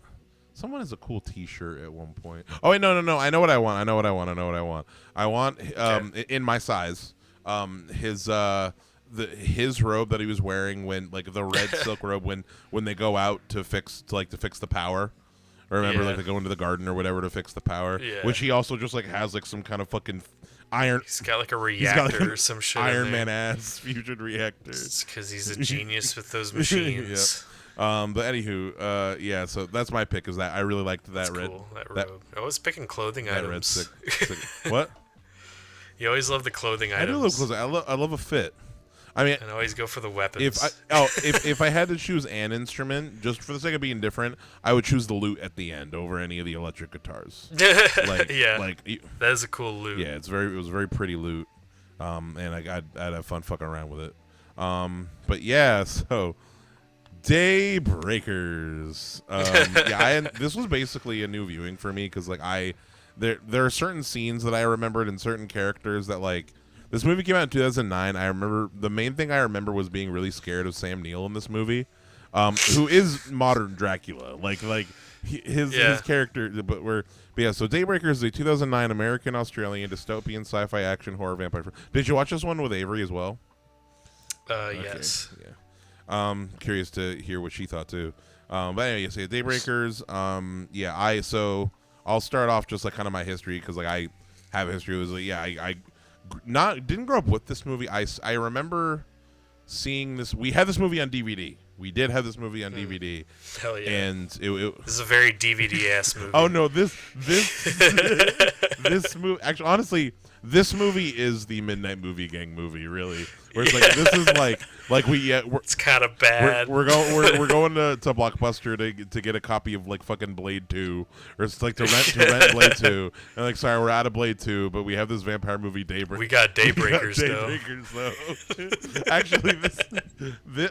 someone has a cool T-shirt at one point. Oh wait, no. I know what I want. I want in my size. His robe that he was wearing when like the red silk robe when they go out to fix the power. Remember, Yeah. like they go into the garden or whatever to fix the power. Yeah. Which he also just like has like some kind of fucking iron. He's got like a He's got, like, reactor or some shit. Iron Man ass fusion reactor. It's because he's a genius with those machines. But anywho, yeah. So that's my pick. Is that I really liked that That's red. cool. That that- robe. I was picking clothing That items. red sick. What? You always love the clothing I items. do love clothes. I love a fit. I mean, And always go for the weapons. if I had to choose an instrument, just for the sake of being different, I would choose the lute at the end over any of the electric guitars. Like, yeah, like that is a cool loot. yeah, it was a very pretty lute, and I'd have fun fucking around with it. But yeah, so Daybreakers. This was basically a new viewing for me because like there are certain scenes that I remembered and certain characters that like. This movie came out in 2009. I remember the main thing I remember was being really scared of Sam Neill in this movie, who is modern Dracula. His character. But yeah. So Daybreakers is a 2009 American Australian dystopian sci-fi action horror vampire. Did you watch this one with Avery as well? Yes. Yeah. Curious to hear what she thought too. But anyway, so Daybreakers. So I'll start off just like kind of my history because like I have a history. It was like I didn't grow up with this movie. I remember seeing this. We had this movie on DVD. We did have this movie on DVD. Hell yeah. And it This is a very DVD ass movie. oh no, this this movie actually honestly this movie is the Midnight Movie Gang movie, really. Where it's like this is like we're It's kind of bad. we're going to Blockbuster to get a copy of like fucking Blade 2, or it's like to rent Blade 2, and like sorry we're out of Blade 2, but we have this vampire movie Daybreakers. We got Daybreakers though. Daybreakers though. Actually,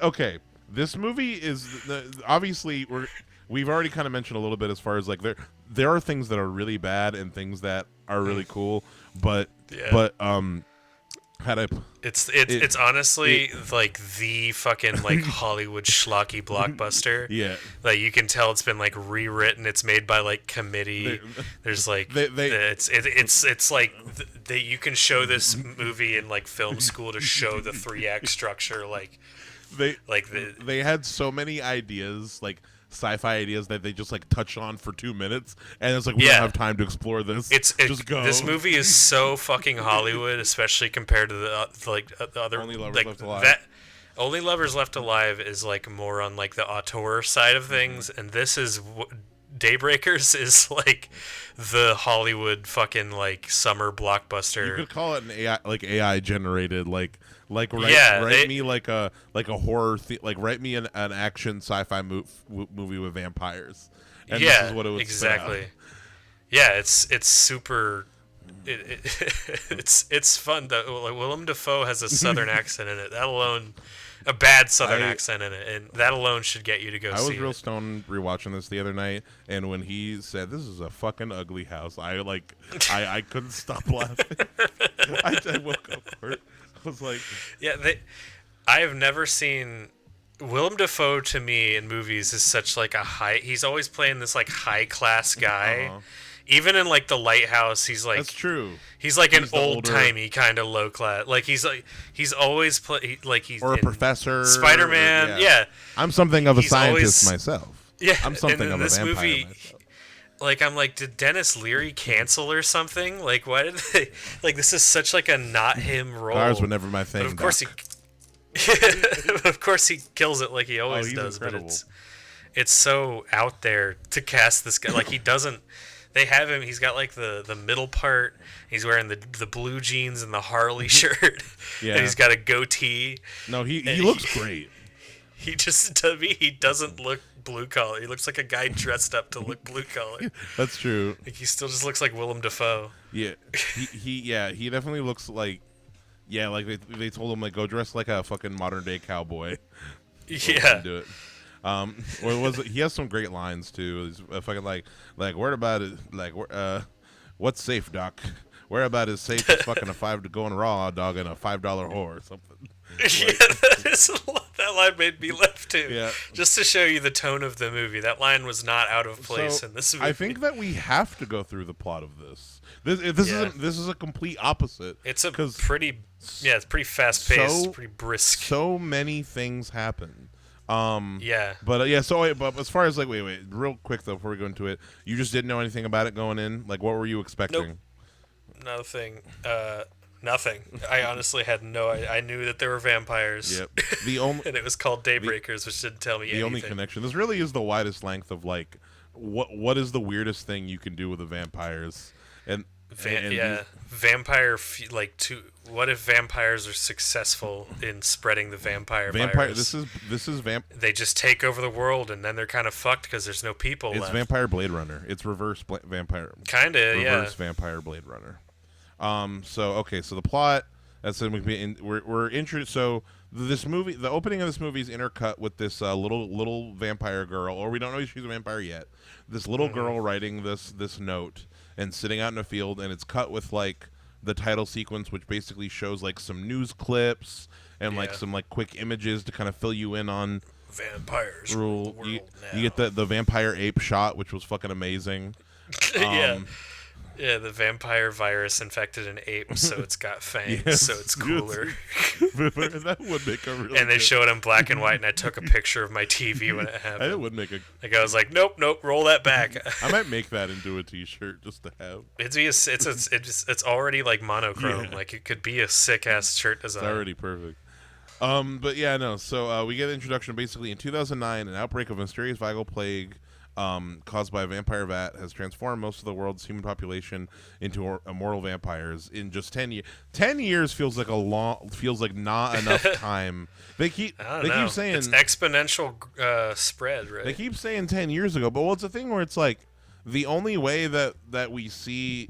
okay. This movie is obviously we've already kind of mentioned a little bit as far as like there are things that are really bad and things that are really cool, but It's honestly like the fucking like Hollywood schlocky blockbuster. Yeah, Like you can tell it's been like rewritten. It's made by like committee. There's like it's like you can show this movie in like film school to show the 3-act structure. Like they had so many ideas. Like sci-fi ideas that they just like touch on for 2 minutes, and it's like we Yeah. don't have time to explore this. Just go. This movie is so fucking Hollywood, especially compared to the other Only Lovers like, Left Alive. That Only Lovers Left Alive is like more on like the auteur side of things, and this is Daybreakers is like the Hollywood fucking like summer blockbuster. You could call it an AI generated write me like a horror write me an action sci-fi movie with vampires. And yeah, this is what it was exactly. Yeah, it's super. It's fun. Like, Willem Dafoe has a southern accent in it. That alone, a bad southern accent in it, and that alone should get you to go see it. I was real stoned rewatching this the other night, and when he said, "This is a fucking ugly house," I couldn't stop laughing. I woke up for it. I was like, yeah, I have never seen Willem Dafoe. To me in movies is such like a high. He's always playing this like high class guy. Uh-huh. Even in like The Lighthouse, he's like that's true. He's like an old timey kind of low class. Like he's always he's or a professor. Spider-Man, yeah. I'm something of a He's scientist always, myself. Yeah, I'm something of a this vampire movie, myself. Like I'm like, did Dennis Leary cancel or something? Like why did they? Like this is such like a not him role. Cars were never my thing. But of course of course he kills it like he always does. Incredible. But it's so out there to cast this guy. Like he doesn't. They have him. He's got like the middle part. He's wearing the blue jeans and the Harley shirt. Yeah. And he's got a goatee. No, he looks great. He just, to me, he doesn't look blue collar. He looks like a guy dressed up to look blue collar. That's true. Like he still just looks like Willem Dafoe. Yeah, he definitely looks like like they told him like go dress like a fucking modern day cowboy. Yeah. Do it. What was it? He has some great lines too. He's fucking like where about it? Like what's safe, Doc? Where about is safe as fucking going raw dog and a $5 whore or something. That line made me laugh too. Yeah. Just to show you the tone of the movie, that line was not out of place in this movie. I think that we have to go through the plot of this. This is a complete opposite. It's it's pretty fast paced, pretty brisk. So many things happen. Yeah. But but as far as like wait, real quick though before we go into it, you just didn't know anything about it going in? Like what were you expecting? Nope. Nothing. Nothing. I honestly had I knew that there were vampires. Yep. And it was called Daybreakers, which didn't tell me anything. The only connection. This really is the widest length of like what is the weirdest thing you can do with the vampires and vampire what if vampires are successful in spreading the vampire virus? This is they just take over the world and then they're kind of fucked because there's no people left. It's Vampire Blade Runner. It's reverse vampire. Reverse Vampire Blade Runner. So the plot. That's we're introduced. So this movie, the opening of this movie is intercut with this little vampire girl, or we don't know if she's a vampire yet. This little girl writing this note and sitting out in a field, and it's cut with like the title sequence, which basically shows like some news clips and like some like quick images to kind of fill you in on vampires. You get the vampire ape shot, which was fucking amazing. Yeah, the vampire virus infected an ape, so it's got fangs, so it's cooler. That would make a really and they showed it in black and white, and I took a picture of my TV when it happened. It would make a... Like, I was like, nope, roll that back. I might make that into a T-shirt just to have. It's already, like, monochrome. Yeah. Like, it could be a sick-ass shirt design. It's already perfect. But, yeah, no. So, we get an introduction, basically, in 2009, an outbreak of mysterious viral plague caused by a vampire vat has transformed most of the world's human population into immortal vampires in just 10 years. 10 years feels like not enough time. They keep saying it's exponential spread, right? They keep saying 10 years ago, but it's a thing where it's like the only way that we see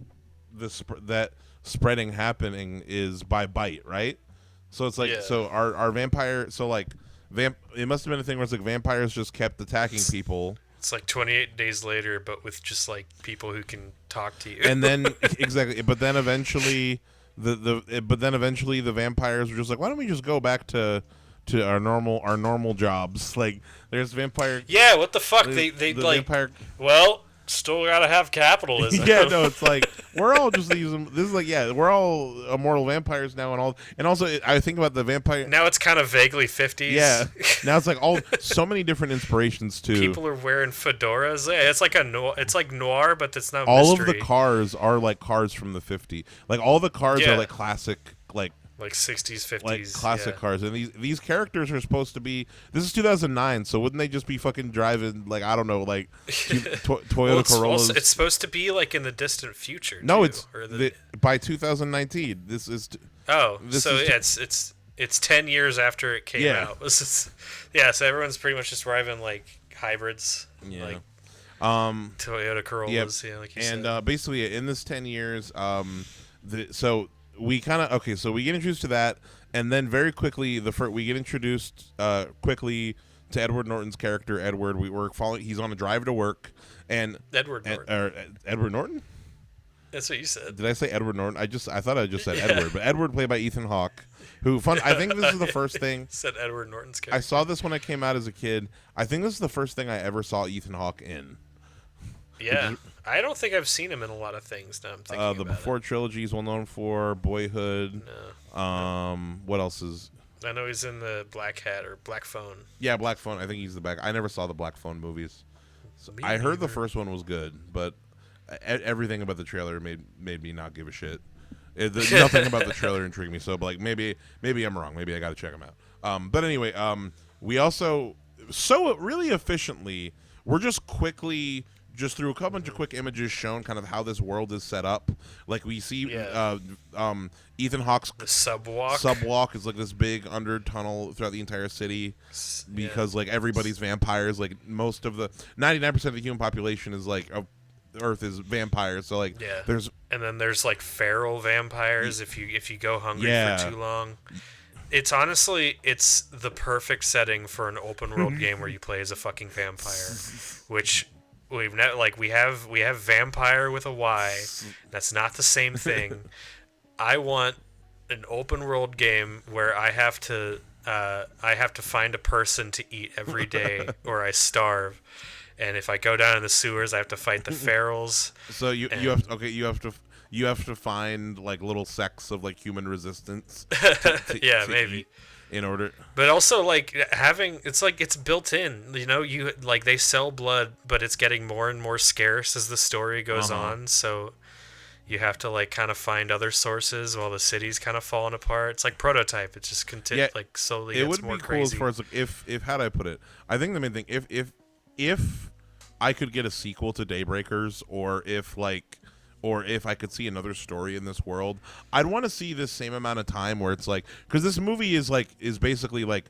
that spreading happening is by bite, right? So it's like so our vampire it must have been a thing where it's like vampires just kept attacking people. It's like 28 days later, but with just like people who can talk to you. And then exactly, but then eventually the vampires were just like, why don't we just go back to our normal jobs? Like there's vampire. Yeah, what the fuck? They like. Vampire... Well, still gotta have capitalism. Yeah, no, it's like we're all just using. This is like, yeah, we're all immortal vampires now, and also I think about the vampire. Now it's kind of vaguely 50s. Yeah, now it's like so many different inspirations too. People are wearing fedoras. Yeah, it's like it's like noir, but it's not all mystery. of the cars are like cars from the 50s. Like all the cars are like classic, like 60s, 50s, like classic cars. And these characters are supposed to be. This is 2009, so wouldn't they just be fucking driving like, I don't know, like Toyota Corollas? It's supposed to be like in the distant future. No, too, it's by 2019. This is. It's 10 years after it came out. This is, so everyone's pretty much just driving like hybrids. Yeah. Like Toyota Corollas. Yeah, like you said. And basically, in this 10 years, so we kind of so we get introduced to that, and then very quickly we get introduced quickly to Edward Norton's character. Edward, we're following. He's on a drive to work, and Edward Norton. Edward Norton. That's what you said. Did I say Edward Norton? I thought I just said Edward, but Edward played by Ethan Hawke. I think this is the first thing. Said Edward Norton's character. I saw this when I came out as a kid. I think this is the first thing I ever saw Ethan Hawke in. Yeah, I don't think I've seen him in a lot of things. Now I'm thinking the about Before trilogy is well known for. Boyhood. No. What else is? I know he's in the Black Hat or Black Phone. Yeah, Black Phone. I think he's the back. I never saw the Black Phone movies. I heard the first one was good, but everything about the trailer made me not give a shit. Nothing about the trailer intrigued me. So, but like maybe I'm wrong. Maybe I got to check them out. But anyway, we also really efficiently we're just quickly. Just through a couple bunch of quick images shown kind of how this world is set up. Like we see Ethan Hawke's the subwalk. Subwalk is like this big under tunnel throughout the entire city because like everybody's vampires. Like most of the 99% of the human population is like Earth is vampires. So like there's like feral vampires if you go hungry for too long. It's honestly the perfect setting for an open world game where you play as a fucking vampire, which we have vampire with a Y. That's not the same thing. I want an open world game where I have to find a person to eat every day or I starve. And if I go down in the sewers, I have to fight the ferals. So you have to find like little sects of like human resistance. To maybe. In order, but also like it's built in, you like they sell blood, but it's getting more and more scarce as the story goes on. So you have to like kind of find other sources while the city's kind of falling apart. It's like Prototype. It just like slowly gets more crazy. It would be cool as far as like if how do I put it? I think the main thing if I could get a sequel to Daybreakers, or if I could see another story in this world, I'd want to see this same amount of time where it's like, because this movie is basically like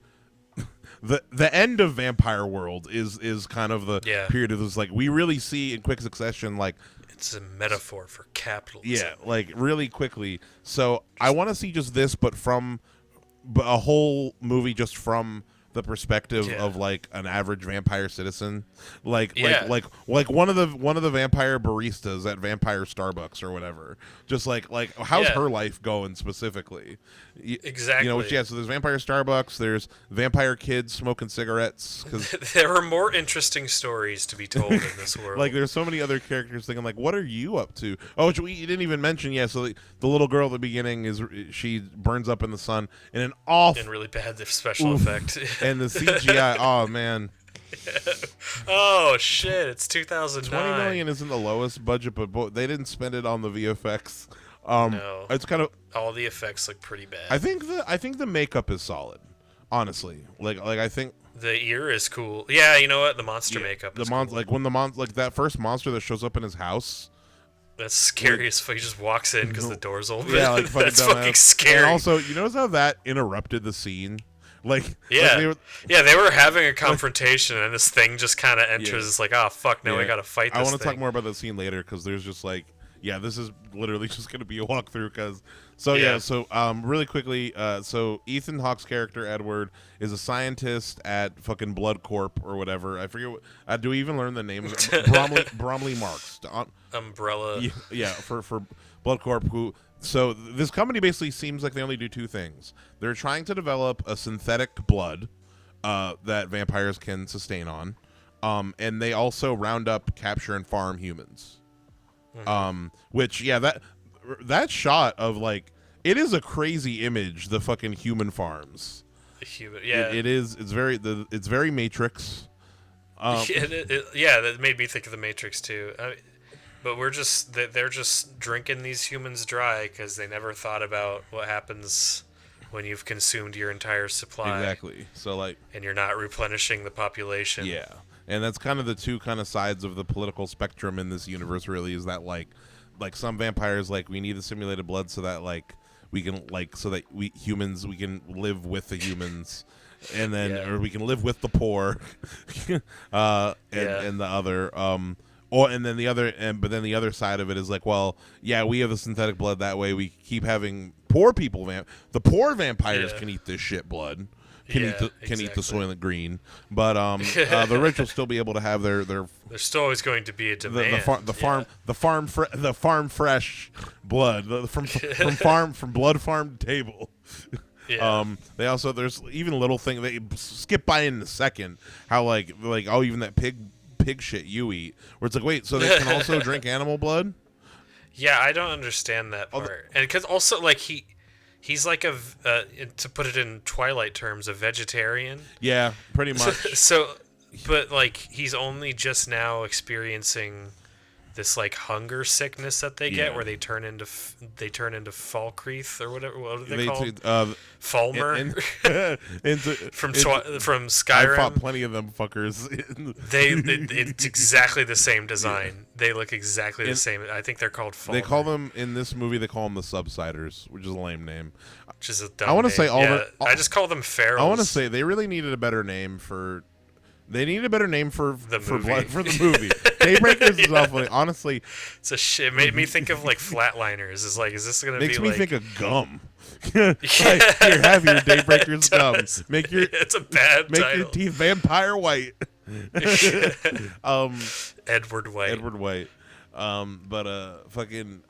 the end of Vampire World is kind of the period of this, like we really see in quick succession, like it's a metaphor for capitalism. Yeah, like really quickly. So I want to see just this, but a whole movie just from the perspective of like an average vampire citizen, like one of the vampire baristas at Vampire Starbucks or whatever. Just like how's her life going specifically? Exactly. So there's Vampire Starbucks, there's vampire kids smoking cigarettes. Cause there are more interesting stories to be told in this world. Like there's so many other characters thinking like, what are you up to? Oh, which you didn't even mention. Yeah, so the little girl at the beginning she burns up in the sun in an awful and really bad special effect. And the CGI, oh man. Oh shit! It's 2009. 20 million isn't the lowest budget, but they didn't spend it on the VFX. No, it's kind of all the effects look pretty bad. I think the makeup is solid, honestly. Like I think the ear is cool. Yeah, you know what? The monster makeup. The is cool. Like when that first monster that shows up in his house. That's scary as fuck. He just walks in because the door's open. Yeah, like that's fucking scary. And also, you notice how that interrupted the scene? Like they were having a confrontation and this thing just kind of enters. It's like, oh fuck, now we gotta fight this I want to thing. talk more about the scene later because there's just like, this is literally just gonna be a walkthrough. Really quickly, so Ethan Hawke's character Edward is a scientist at fucking Blood Corp or whatever. I forget. Do we even learn the name? Bromley Marks. Umbrella. Yeah, for Blood Corp, who. So this company basically seems like they only do two things. They're trying to develop a synthetic blood that vampires can sustain on, And they also round up, capture, and farm humans. Which that shot of like, it is a crazy image. The fucking human farms. The human, yeah. It is. It's very Matrix. That made me think of the Matrix too. But they're just drinking these humans dry because they never thought about what happens when you've consumed your entire supply. Exactly. So like, and you're not replenishing the population. Yeah. And that's kind of the two kind of sides of the political spectrum in this universe, really, is that like some vampires, like, we need the simulated blood so that like we can we humans, we can live with the humans, and then or we can live with the poor, and the other but then the other side of it is like, well, yeah, we have the synthetic blood, that way we keep having poor people the poor vampires can eat this shit blood. Can eat the Soylent Green, but the rich will still be able to have their. There's still always going to be a demand. The farm fresh blood from blood farm to table. Yeah. They also, there's even little thing they skip by in a second, how like even that pig shit you eat, where it's like, wait, so they can also drink animal blood? Yeah, I don't understand that part, and because also like he's like to put it in Twilight terms, a vegetarian. Yeah, pretty much. So, but like he's only just now experiencing this like hunger sickness that they get, where they turn into Falkreath or whatever. What are they called? Falmer. From Skyrim. I fought plenty of them fuckers. It's exactly the same design. They look exactly the same. I think they're called Falmer. They call them in this movie. They call them the Subsiders, which is a lame name. Which is a dumb I want to name. say I just call them ferals. I want to say they really needed a better name for. They need a better name for the movie. Daybreakers is awful. Honestly, it's a shit. It made me think of like Flatliners. Is this gonna makes be me like... think of gum? Like, here, have your Daybreakers gum. It's a bad make title. your teeth vampire white. Edward White. Edward White. Fucking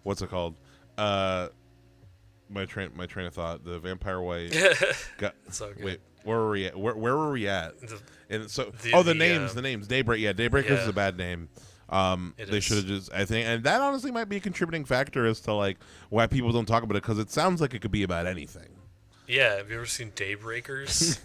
what's it called? My train of thought. The vampire white. It's all good. Wait. Where were we at? Where were we at? The names. Daybreakers is a bad name. They should have just, I think, and that honestly might be a contributing factor as to like why people don't talk about it, because it sounds like it could be about anything. Yeah, have you ever seen Daybreakers?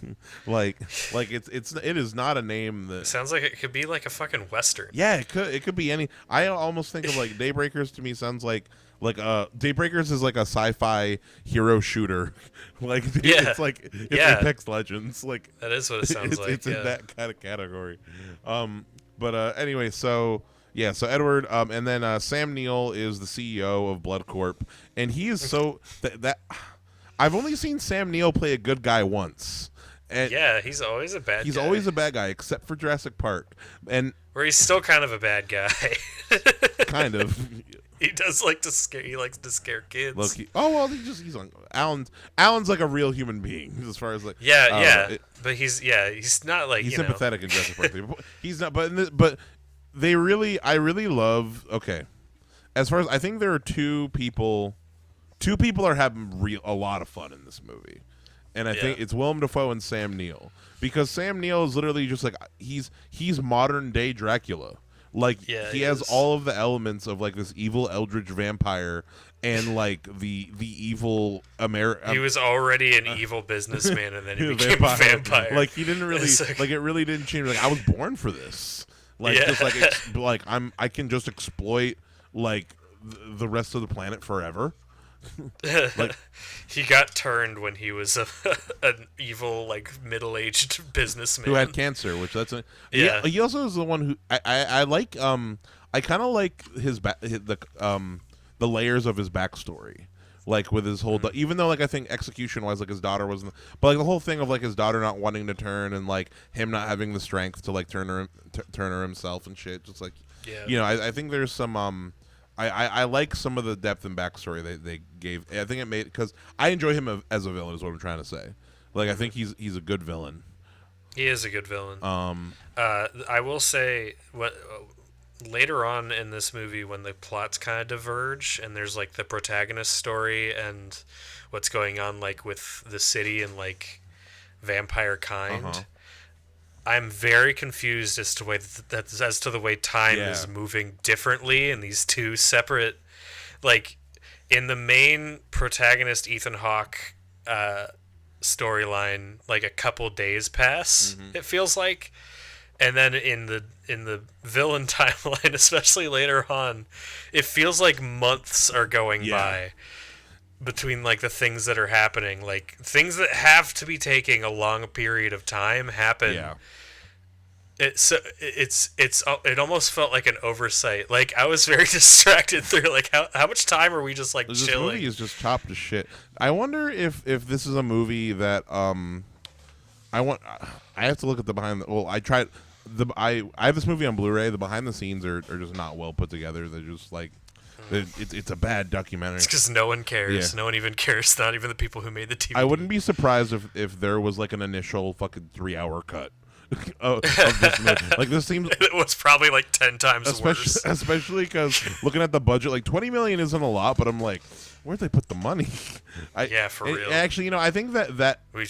it is not a name that it sounds like it could be like a fucking western. Yeah, it could be any. I almost think of like Daybreakers to me sounds like Daybreakers is like a sci-fi hero shooter. It's like Apex Legends. Like that is what it sounds like. It's in that kind of category. Anyway, so Edward, and then Sam Neill is the CEO of Blood Corp, and he is so that I've only seen Sam Neill play a good guy once. And he's always a bad guy. He's always a bad guy, except for Jurassic Park, and where he's still kind of a bad guy. Kind of. He does like to scare. He likes to scare kids. Loki. Oh well, he's on Alan's like a real human being as far as like. But he's not like he's sympathetic in Jurassic Park. He's not, but I really love. Okay, as far as I think there are two people are having a lot of fun in this movie, and I think it's Willem Dafoe and Sam Neill, because Sam Neill is literally just like he's modern day Dracula. Like he has all of the elements of like this evil eldritch vampire and like the evil He was already an evil businessman and then he became a vampire. Like he didn't really like it really didn't change. Like I was born for this. Like just like I can just exploit like the rest of the planet forever. Like he got turned when he was an evil like middle-aged businessman who had cancer, which he also is the one who I like. I kind of like the layers of his backstory, like with his whole even though like I think execution wise like his daughter wasn't, but like the whole thing of like his daughter not wanting to turn and like him not having the strength to like turn her himself and shit, just like I think there's some I like some of the depth and backstory they gave. I think it made, because I enjoy him as a villain is what I'm trying to say. Like I think he's a good villain. He is a good villain. I will say later on in this movie when the plots kind of diverge and there's like the protagonist story and what's going on like with the city and like vampire kind. I'm very confused as to the way time is moving differently in these two separate, like, in the main protagonist Ethan Hawke storyline, like a couple days pass. It feels like, and then in the villain timeline, especially later on, it feels like months are going by between like the things that are happening, like things that have to be taking a long period of time happen. It almost felt like an oversight. Like, I was very distracted through, like, how much time are we just like this chilling? Movie is just chopped to shit. I wonder if this is a movie that I have to look at the behind the. Well, I have this movie on Blu-ray. The behind the scenes are just not well put together. They're just like it's a bad documentary. It's because no one cares. Yeah. No one even cares. Not even the people who made the TV. I wouldn't be surprised if there was like an initial fucking 3-hour cut. of this movie. Like, this seems it was probably like 10 times worse. Especially because looking at the budget, like $20 million isn't a lot, but I'm like, where'd they put the money? For real. Actually, I think that we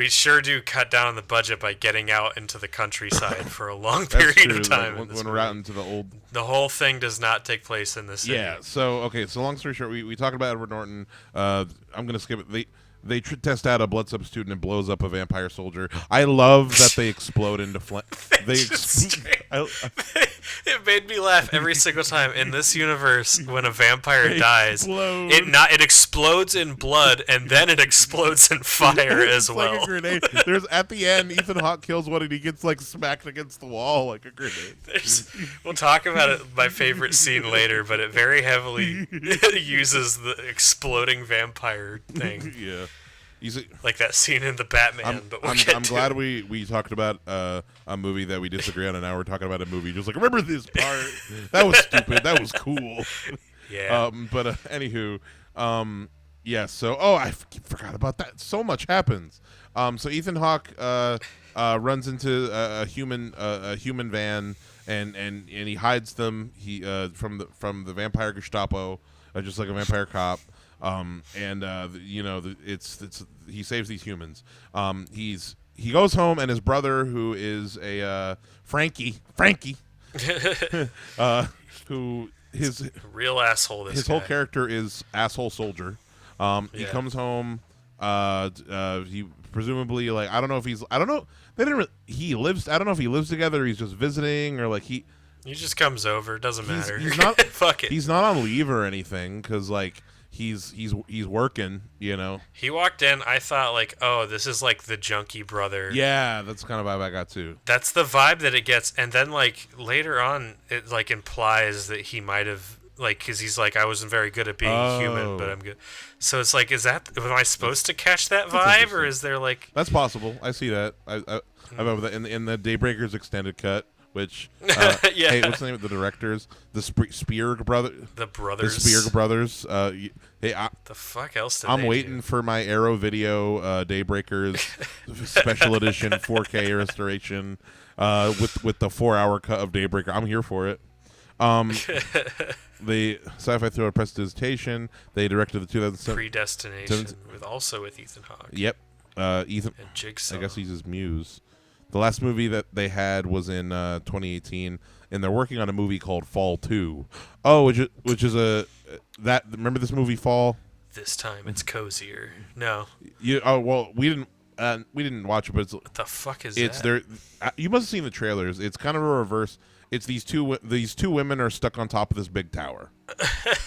sure do cut down on the budget by getting out into the countryside for a long period of time. Like, when we're out into the whole thing does not take place in the city. Yeah. So long story short, we talked about Edward Norton. I'm gonna skip it. They test out a blood substitute and it blows up a vampire soldier. I love that they explode into flame. It made me laugh every single time. In this universe, when a vampire dies, it explodes in blood and then it explodes in fire as well. Like a grenade. There's at the end, Ethan Hawke kills one and he gets like smacked against the wall like a grenade. We'll talk about it. My favorite scene later, but it very heavily uses the exploding vampire thing. Yeah. Like that scene in the Batman. I'm glad we talked about a movie that we disagree on, and now we're talking about a movie just like, remember this part? That was stupid. That was cool. Yeah. But anywho, yeah. So I forgot about that. So much happens. So Ethan Hawke runs into a human van and he hides them from the vampire Gestapo, just like a vampire cop. He saves these humans. He goes home, and his brother, who is a Frankie, who his real asshole. His whole character is asshole soldier. He comes home. He presumably, like, I don't know. They didn't. He lives. I don't know if he lives together. Or he's just visiting, or like he just comes over. It doesn't matter. He's not. Fuck it. He's not on leave or anything, because like. He's working, you know. He walked in. I thought like, oh, this is like the junkie brother. Yeah, that's kind of vibe I got too. That's the vibe that it gets, and then like later on, it like implies that he might have like, because he's like, I wasn't very good at being human, but I'm good. So it's like, am I supposed to catch that vibe, or is there like? That's possible. I see that. I remember that in the Daybreakers extended cut. Which hey, what's the name of the directors? The Spear brothers. The brothers. The Spear brothers. Hey, the fuck else? I'm waiting for my Arrow Video Daybreakers special edition 4K restoration with the 4-hour cut of Daybreaker. I'm here for it. The Sci-Fi Thriller Prestidigitation. They directed the 2007 Predestination with Ethan Hawke. Yep. Ethan. And Jigsaw. I guess he's his muse. The last movie that they had was in 2018, and they're working on a movie called Fall 2. Oh, which is remember this movie Fall? This time it's cozier. No. We didn't watch it, but what the fuck is it's that? You must have seen the trailers. It's kind of a reverse. It's these two women are stuck on top of this big tower.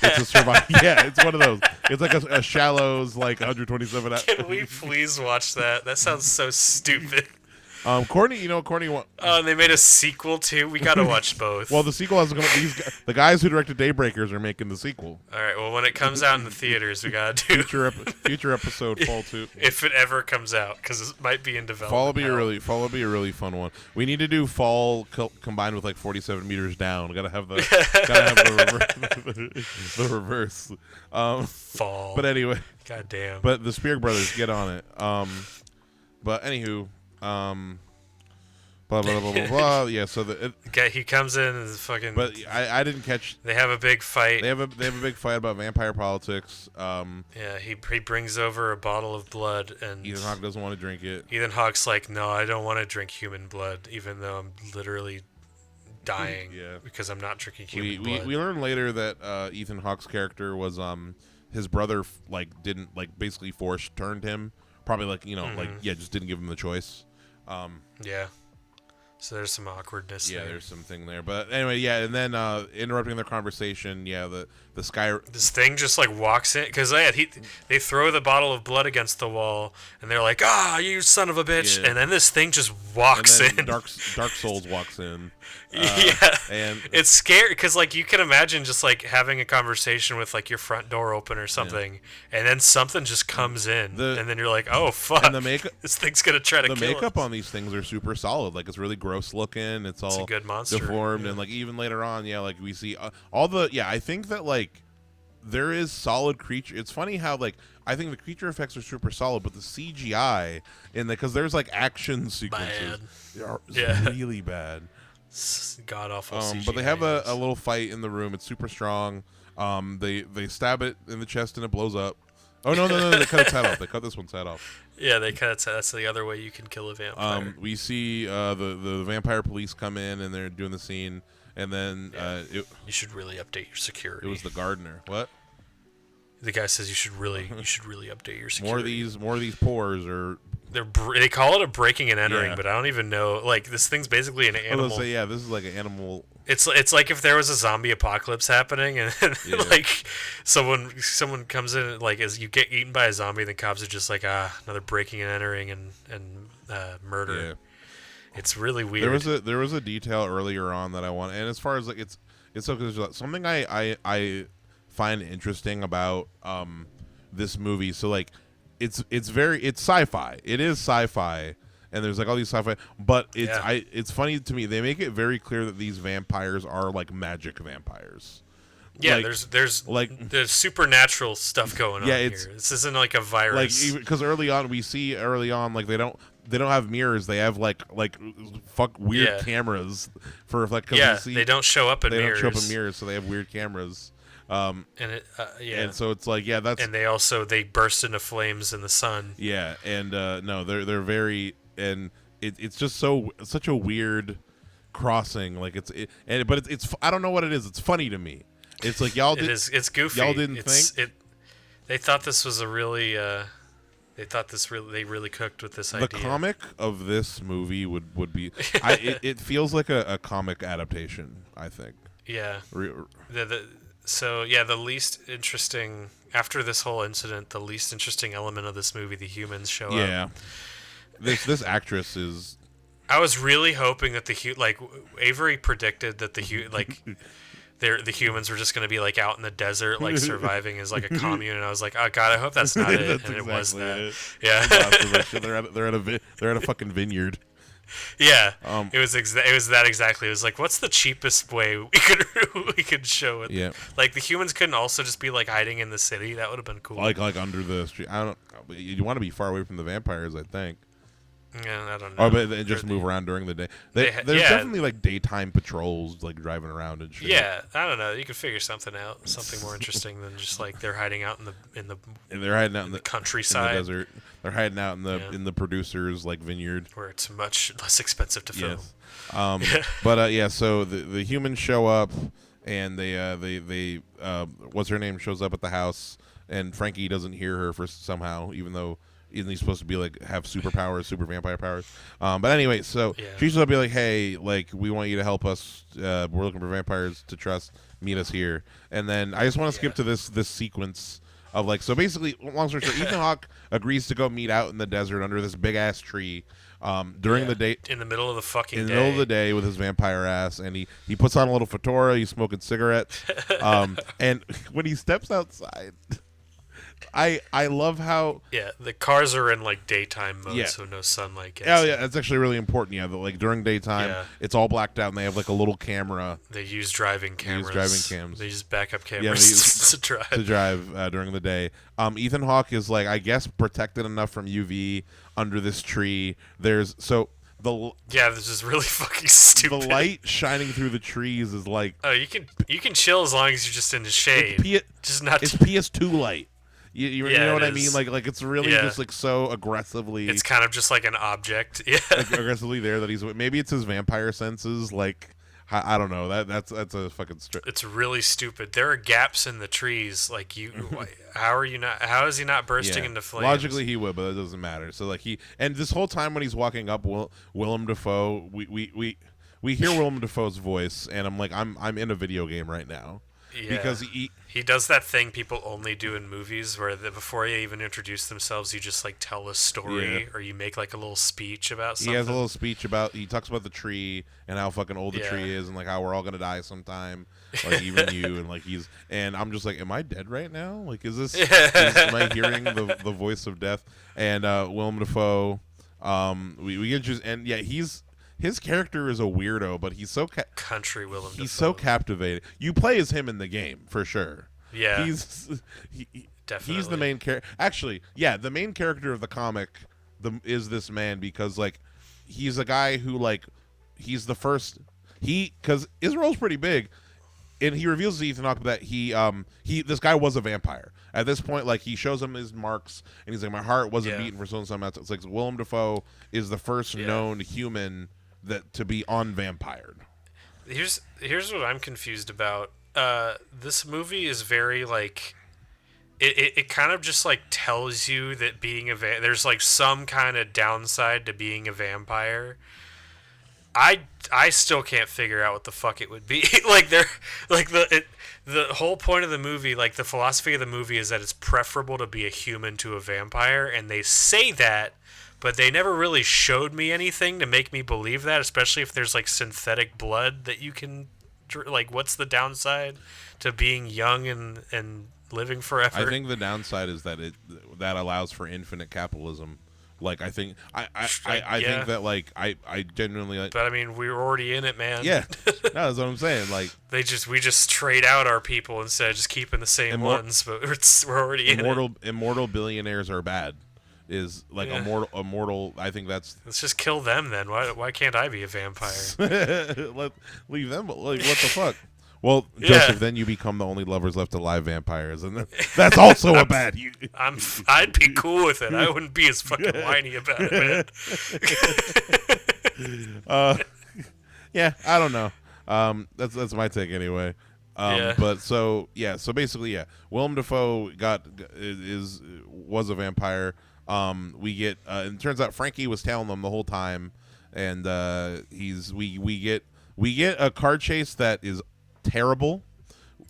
It's a survival. Yeah, it's one of those. It's like a Shallows, like 127. Can we please watch that? That sounds so stupid. Courtney, and they made a sequel too. We gotta watch both. Well, the sequel hasn't come. The guys who directed Daybreakers are making the sequel. All right. Well, when it comes out in the theaters, we gotta do future episode Fall 2. If it ever comes out, because it might be in development. Fall will be a really fun one. We need to do Fall combined with like 47 meters down. Gotta have the the reverse. Fall. But anyway. God damn. But the Spear brothers, get on it. But anywho. blah blah blah blah blah. Yeah, so He comes in and fucking. but I didn't catch. They have a big fight. They have a big fight about vampire politics. Yeah, he brings over a bottle of blood, and Ethan Hawke doesn't want to drink it. Ethan Hawke's like, no, I don't want to drink human blood, even though I'm literally dying because I'm not drinking human blood. We learn later that Ethan Hawke's character was his brother didn't basically turned him, probably just didn't give him the choice. Yeah. So there's some awkwardness there. There's something there. But anyway, and then interrupting their conversation, the sky... This thing just, walks in. Because they throw the bottle of blood against the wall, and they're like, you son of a bitch. Yeah. And then this thing just walks in. Dark Souls walks in. And it's scary, because, you can imagine just, having a conversation with, your front door open or something, and then something just comes in, and then you're like, oh, fuck, and this thing's going to try to kill us. The makeup on these things are super solid. It's really gross looking. It's all a good monster. Deformed, and, even later on, we see all the... I think that, there is solid creature... It's funny how, I think the creature effects are super solid, but the CGI because there's, action sequences are really bad. God awful CGI. But they have a little fight in the room. It's super strong. They stab it in the chest and it blows up. Oh no! They cut its head off. They cut this one's head off. Yeah, they cut its head. That's the other way you can kill a vampire. We see the vampire police come in and they're doing the scene, and then you should really update your security. It was the gardener. What? The guy says you should really update your security. More of these pores are. They call it a breaking and entering, but I don't even know. This thing's basically an animal. This is like an animal. It's like if there was a zombie apocalypse happening, and someone comes in, as you get eaten by a zombie, the cops are just another breaking and entering and murder. Yeah. It's really weird. There was a detail earlier on that I want, and as far as it's so because something I find interesting about this movie. So it's sci-fi. It is sci-fi, and there's all these sci-fi. But it's funny to me. They make it very clear that these vampires are magic vampires. Yeah, there's supernatural stuff going on here. This isn't a virus. Because early on they don't have mirrors. They have weird cameras for they don't show up in mirrors. They don't show up in mirrors, so they have weird cameras. And so it's that's, and they burst into flames in the sun. Yeah, and no, they're very, and it's just such a weird crossing. But it's I don't know what it is. It's funny to me. It's y'all did. It's goofy. Y'all didn't think they thought this was a really. They really cooked with this idea. The comic of this movie would be. It feels like a comic adaptation. I think. Yeah. The least interesting after this whole incident, the least interesting element of this movie, the humans show up. Yeah. This actress is. I was really hoping that Avery predicted that the humans were just going to be out in the desert, surviving as a commune, and I was like, oh god, I hope that's not it. And it was that. It. Yeah. They're at a fucking vineyard. Yeah, it was that exactly. It was what's the cheapest way we could show it? Yeah, the humans couldn't also just be hiding in the city. That would have been cool. Under the street. I don't. You want to be far away from the vampires, I think. Yeah, I don't know. Oh, but they just move around during the day. There's definitely daytime patrols driving around and shit. Yeah, I don't know. You could figure something out, something more interesting than just they're hiding out in the countryside, in the desert. They're hiding out in the producer's vineyard where it's much less expensive to film. Yes. But so the humans show up and they what's her name shows up at the house, and Frankie doesn't hear her somehow, even though. Isn't he supposed to be have superpowers, super vampire powers? But anyway, so she's supposed to be hey, we want you to help us. We're looking for vampires to trust. Meet us here. And then I just want to skip to this sequence of so basically, long story short, Ethan Hawke agrees to go meet out in the desert under this big ass tree during the day, in the middle of the fucking in the middle of the day with his vampire ass, and he puts on a little fedora. He's smoking cigarettes, and when he steps outside. I love how the cars are in daytime mode, so no sunlight gets in. That's actually really important. During daytime, it's all blacked out, and they have a little camera. They use driving cameras. They use backup cameras to drive during the day. Ethan Hawke is I guess protected enough from UV under this tree. The the Yeah, this is really fucking the stupid. light shining through the trees is like Oh, you can chill as long as you're just in the shade. Just not. it's PS2 light. You Yeah, know what it I mean? is. Like it's really Yeah. just like so aggressively It's kind of just like an object. Yeah. aggressively there that he's maybe it's his vampire senses. Like I don't know. That's a fucking It's really stupid. There are gaps in the trees. Like how are you not? How is he not bursting into flames? Logically, he would, but that doesn't matter. So like and this whole time when he's walking up, Willem Dafoe, we hear Willem Dafoe's voice, and I'm like, I'm in a video game right now. Yeah. Because he does that thing people only do in movies where before you even introduce themselves, you just like tell a story or you make like a little speech about something. He has a little speech he talks about the tree and how fucking old the tree is and like how we're all gonna die sometime, like even you, and like and I'm just like, am I dead right now? Like am I hearing the voice of death? And Willem Dafoe, we get just, and yeah, his character is a weirdo, but he's so country Willem Dafoe. He's so captivating. You play as him in the game for sure. Yeah, definitely. He's the main character. Actually, yeah, the main character of the comic is this man, because like he's a guy who like he's the first because Israel's pretty big, and he reveals to Ethan Hawke that this guy was a vampire. At this point, like he shows him his marks, and he's like, my heart wasn't beating for so and so amount. It's like Willem Dafoe is the first known human to be unvampired. Here's what I'm confused about. This movie is very like it kind of just like tells you that being there's like some kind of downside to being a vampire. I still can't figure out what the fuck it would be. Like the whole point of the movie, like the philosophy of the movie is that it's preferable to be a human to a vampire, and they say that, but they never really showed me anything to make me believe that, especially if there's like synthetic blood that you can, like, what's the downside to being young and living forever? I think the downside is that that allows for infinite capitalism. Like I think I think that like I genuinely like. But I mean, we were already in it, man. Yeah, that's what I'm saying. Like we just trade out our people instead of just keeping the same ones, but we're already in it. Immortal billionaires are bad. Is like immortal. I think that's. Let's just kill them then. Why can't I be a vampire? Leave them. Like what the fuck? Well, Joseph, then you become the only lovers left alive vampires, and that's also a bad. I'd be cool with it. I wouldn't be as fucking whiny about it, man. Yeah, I don't know. That's my take anyway. But so basically, Willem Dafoe was a vampire. We get it turns out Frankie was telling them the whole time, and we get a car chase that is terrible.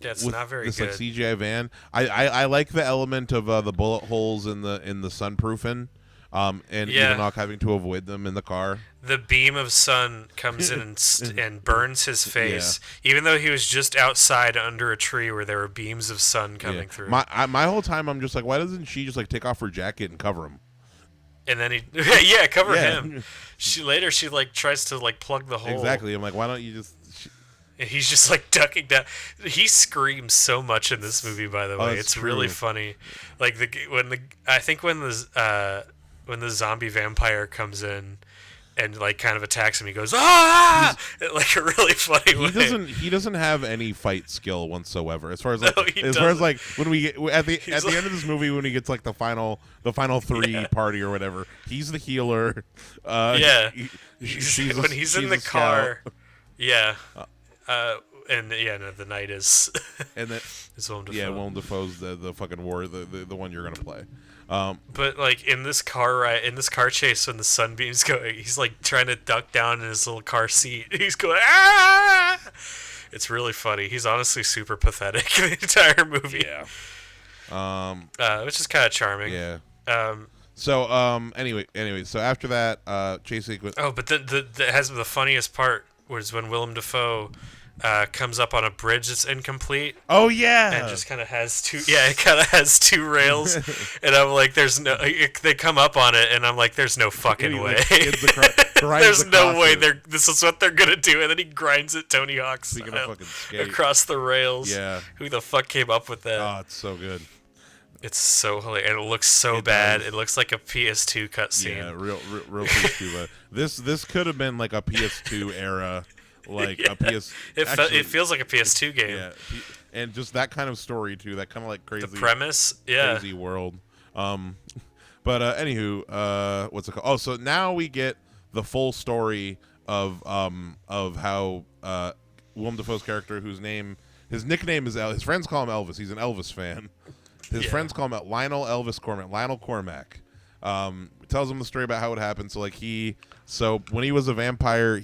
Yeah, it's not very this good. Like CGI van. I like the element of the bullet holes in the sunproofing, and even not having to avoid them in the car. The beam of sun comes in and burns his face, even though he was just outside under a tree where there were beams of sun coming through. My whole time I'm just like, why doesn't she just like take off her jacket and cover him? And then cover him. She like tries to like plug the hole. Exactly. I'm like, why don't you just? And he's just like ducking down. He screams so much in this movie, by the way. It's true. really funny. Like when the zombie vampire comes in and like kind of attacks him, he goes ah, like a really funny way. He doesn't have any fight skill whatsoever. As far as like when we get at the end of this movie, when he gets like the final three party or whatever, he's the healer. When he's in the car. Yeah. The night is and then Willem Dafoe. Yeah, Willem Dafoe's the fucking war, the one you're gonna play. But like in this car chase, when the sunbeams go, he's like trying to duck down in his little car seat. He's going ah! It's really funny. He's honestly super pathetic the entire movie. Yeah. Which is kind of charming. Yeah. Anyway, so after that, chase sequence. Oh, but then the funniest part was when Willem Dafoe comes up on a bridge that's incomplete. Oh yeah, and just kind of has two. Yeah, it kind of has two rails, and I'm like, "There's no." They come up on it, and I'm like, "There's no fucking way. There's no way this is what they're gonna do." And then he grinds it Tony Hawk style across the rails. Yeah, who the fuck came up with that? Oh, it's so good. It's so hilarious. And it looks so It bad. does. It looks like a PS2 cutscene. Yeah, real PS2. But this could have been like a PS2 era, like a PS. It feels like a PS2 game. Yeah, and just that kind of story too. That kind of like crazy The premise, yeah. crazy world. But anywho, what's it called? Oh, so now we get the full story of how Willem Dafoe's character, his nickname is his friends call him Elvis. He's an Elvis fan. His friends call him Lionel Cormac. Tells him the story about how it happened. So when he was a vampire,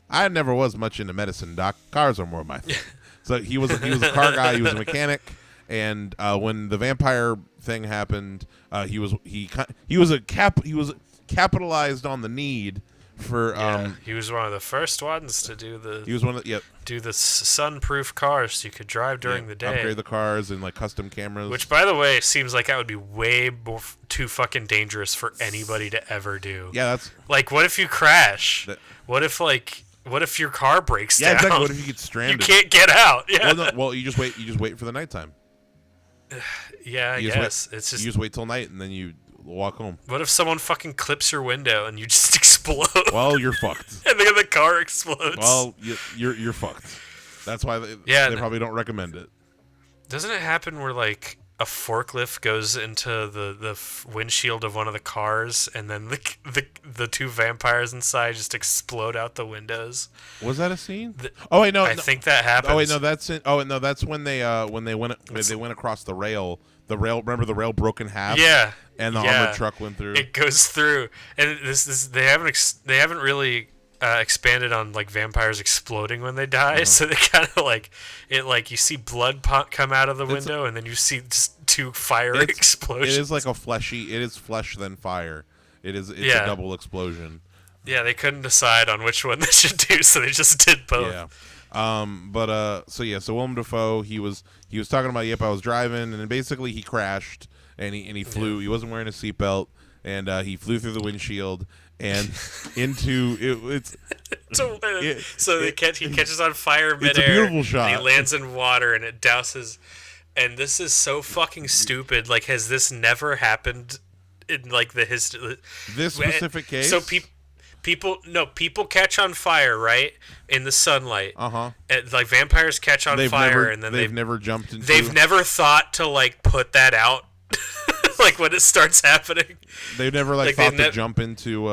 I never was much into medicine, doc. Cars are more my thing. So he was a car guy. He was a mechanic, and when the vampire thing happened, he was capitalized on the need for. He was one of the first ones to do He was one of do the sunproof cars so you could drive during the day. Upgrade the cars and like custom cameras. Which, by the way, seems like that would be way too fucking dangerous for anybody to ever do. Yeah, that's like, what if you crash? What if your car breaks down? Yeah, exactly. What if you get stranded? You can't get out. Yeah. Well, you just wait. You just wait for the nighttime. Yeah, I guess it's just. You just wait till night and then you walk home. What if someone fucking clips your window and you just explode? Well, you're fucked. And then the car explodes. Well, you're fucked. That's why they probably don't recommend it. Doesn't it happen where like a forklift goes into the windshield of one of the cars and then the two vampires inside just explode out the windows? Was that a scene? Oh wait, no. I think that happens. Oh wait, no, that's it. Oh no, that's when they went across the rail. The rail, remember the rail broke in half? Yeah. And the armored truck went through. It goes through, and this they haven't really expanded on like vampires exploding when they die. So they kind of like it, like you see blood come out of the window, and then you see just two fire explosions. It is like it is flesh then fire. It's a double explosion. Yeah, they couldn't decide on which one they should do, so they just did both. Yeah. So Willem Dafoe, he was talking about, I was driving, and then basically he crashed, and he flew. He wasn't wearing a seatbelt, and he flew through the windshield and into it. He catches on fire midair. It's a beautiful shot. And he lands in water, and it douses. And this is so fucking stupid. Like, has this never happened in like the history? This specific case. So people catch on fire, right, in the sunlight. Like vampires catch on fire, and then they've never jumped into. They've never thought to like put that out, like when it starts happening. They've never thought to jump into.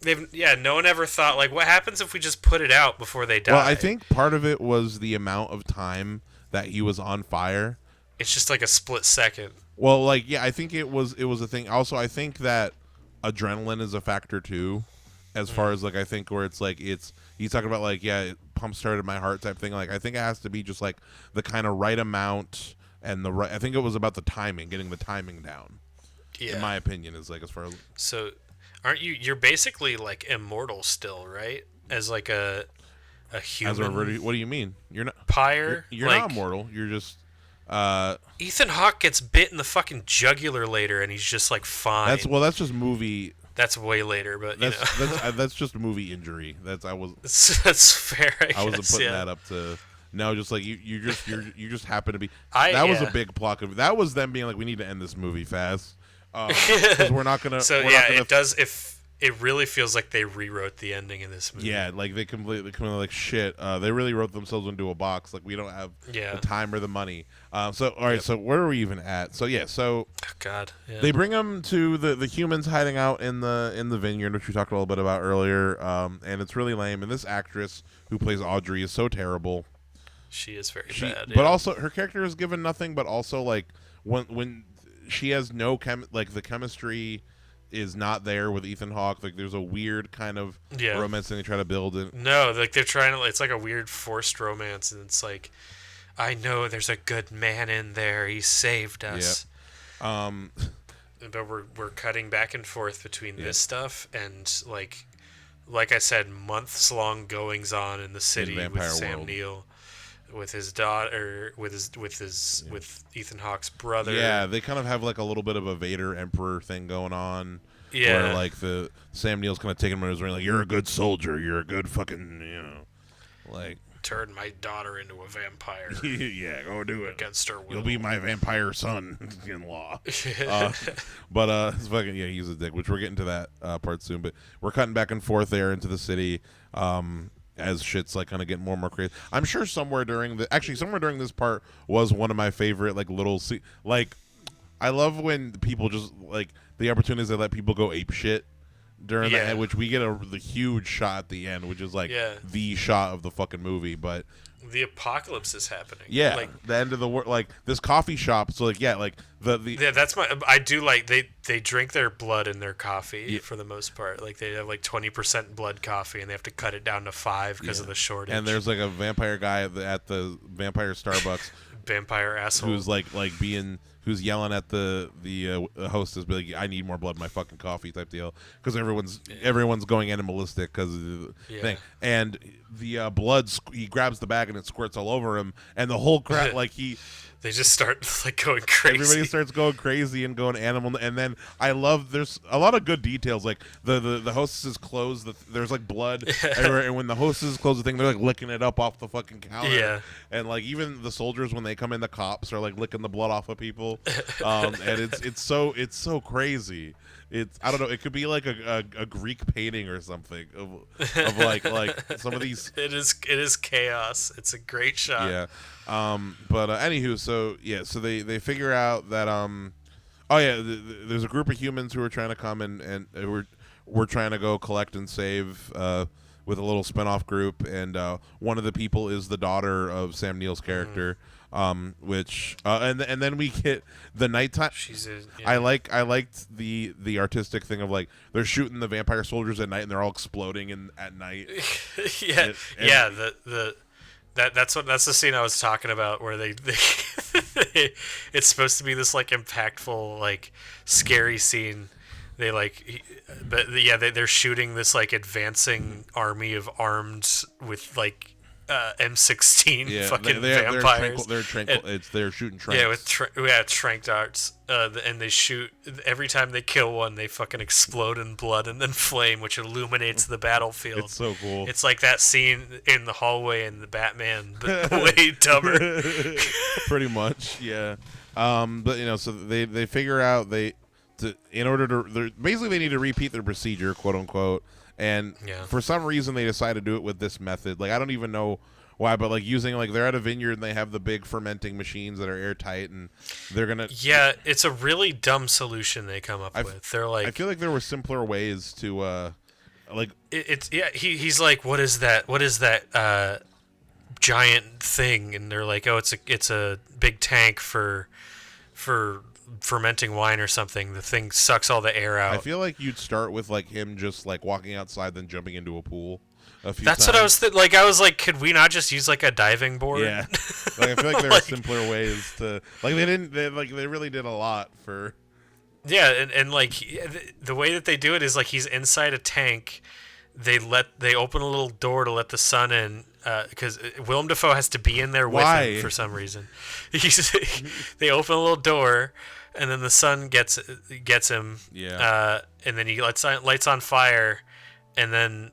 No one ever thought like, what happens if we just put it out before they die? Well, I think part of it was the amount of time that he was on fire. It's just like a split second. Well, I think it was a thing. Also, I think that adrenaline is a factor too. As far as I think where it's he's talking about it pump started my heart type thing. Like I think it has to be just like the kind of right amount and the right. I think it was about the timing, getting the timing down. Yeah. In my opinion, is as far as. So, aren't you? You're basically like immortal still, right? As like a human. What do you mean? You're not. Pyre. You're not immortal. You're just. Ethan Hawke gets bit in the fucking jugular later, and he's just like fine. That's just movie. That's way later, but that's just a movie injury. That's fair. I wasn't putting that up to. No, just like you just happen to be. That was a big plot of. That was them being like, we need to end this movie fast. Because we're not gonna. So it does. If it really feels like they rewrote the ending in this movie. Yeah, like they completely like shit. They really wrote themselves into a box. Like we don't have the time or the money. So all right. So where are we even at? So oh, God. Yeah. They bring them to the humans hiding out in the vineyard, which we talked a little bit about earlier. And it's really lame. And this actress who plays Audrey is so terrible. She is very bad. But also her character is given nothing. But also like when she has no the chemistry is not there with Ethan Hawke. Like there's a weird kind of romance thing they try to build in. No, like they're trying to. It's like a weird forced romance, and it's like, I know there's a good man in there. He saved us. Yeah. But we're cutting back and forth between this stuff and like I said, months long goings on in the city with Sam Neill, with his daughter, with Ethan Hawke's brother. Yeah, they kind of have like a little bit of a Vader Emperor thing going on. Yeah, where like Sam Neill's kind of taking him under his ring, like you're a good soldier, you're a good fucking like. turn my daughter into a vampire Yeah, go do it. against her will. You'll be my vampire son-in-law. But it's fucking, yeah, he's a dick, which we're getting to that part soon. But we're cutting back and forth there into the city as shit's like kind of getting more and more crazy. I'm sure somewhere during this part was one of my favorite like little like I love when people just like the opportunities they let people go ape shit during the end, which we get the huge shot at the end, which is like the shot of the fucking movie. But the apocalypse is happening. Yeah, like the end of the world, like this coffee shop. So like, yeah, like yeah, that's my. I do like they drink their blood in their coffee for the most part. Like they have like 20% blood coffee, and they have to cut it down to 5 because of the shortage. And there's like a vampire guy at the vampire Starbucks, vampire asshole, who's who's yelling at the hostess, be like, "I need more blood in my fucking coffee," type deal, because everyone's going animalistic because of the thing. And the blood, he grabs the bag and it squirts all over him, and the whole crowd they just start like going crazy. Everybody starts going crazy and going animal. And then I love, there's a lot of good details. Like the hostesses close, there's like blood everywhere. And when the hostesses close the thing, they're like licking it up off the fucking counter. Yeah. And like even the soldiers, when they come in, the cops are like licking the blood off of people. And it's so crazy. I don't know. It could be like a Greek painting or something of like some of these. It is chaos. It's a great shot. Yeah. But anywho, so they figure out that there's a group of humans who are trying to come and we're trying to go collect and save with a little spinoff group, and one of the people is the daughter of Sam Neill's character. Which and then we get the nighttime. I liked the artistic thing of like they're shooting the vampire soldiers at night and they're all exploding at night. That's the scene I was talking about where they it's supposed to be this like impactful like scary scene. They're shooting this like advancing army of armed with like M16 fucking vampires. They're shooting tranks. Yeah, with trank darts. And they shoot every time they kill one. They fucking explode in blood and then flame, which illuminates the battlefield. It's so cool. It's like that scene in the hallway in the Batman, but way dumber. Pretty much, yeah. But so they figure out they need to repeat their procedure, quote unquote. And for some reason, they decide to do it with this method. Like, I don't even know why, but like using they're at a vineyard and they have the big fermenting machines that are airtight, and they're gonna. Yeah, it's a really dumb solution they come up with. They're like, I feel like there were simpler ways to, like. He's like, what is that? What is that giant thing? And they're like, oh, it's a big tank for fermenting wine or something. The thing sucks all the air out. I feel like you'd start with like him just like walking outside, then jumping into a pool a few That's times. what I was like. I was like, could we not just use like a diving board? Yeah, like I feel like there are simpler ways to like they really did a lot for. Yeah, and like the way that they do it is like he's inside a tank. They open a little door to let the sun in because Willem Dafoe has to be in there with him for some reason. They open a little door, and then the sun gets him. Yeah. And then he lights on fire, and then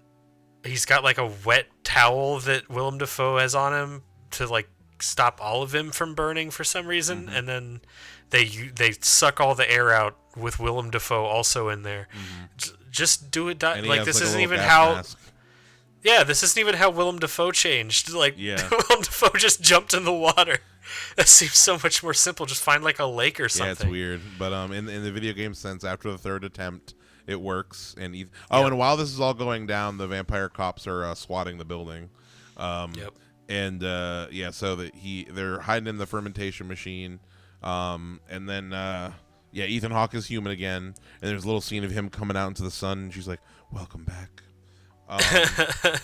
he's got like a wet towel that Willem Dafoe has on him to like stop all of him from burning for some reason, and then they suck all the air out with Willem Dafoe also in there. Just do it. Like this isn't even how. Mask. Yeah, this isn't even how Willem Dafoe changed. Like Willem Dafoe just jumped in the water. That seems so much more simple. Just find like a lake or something. Yeah, it's weird. But in the video game sense, after the third attempt, it works. And and while this is all going down, the vampire cops are swatting the building. And so that they're hiding in the fermentation machine. And then Ethan Hawke is human again, and there's a little scene of him coming out into the sun, and she's like, "Welcome back."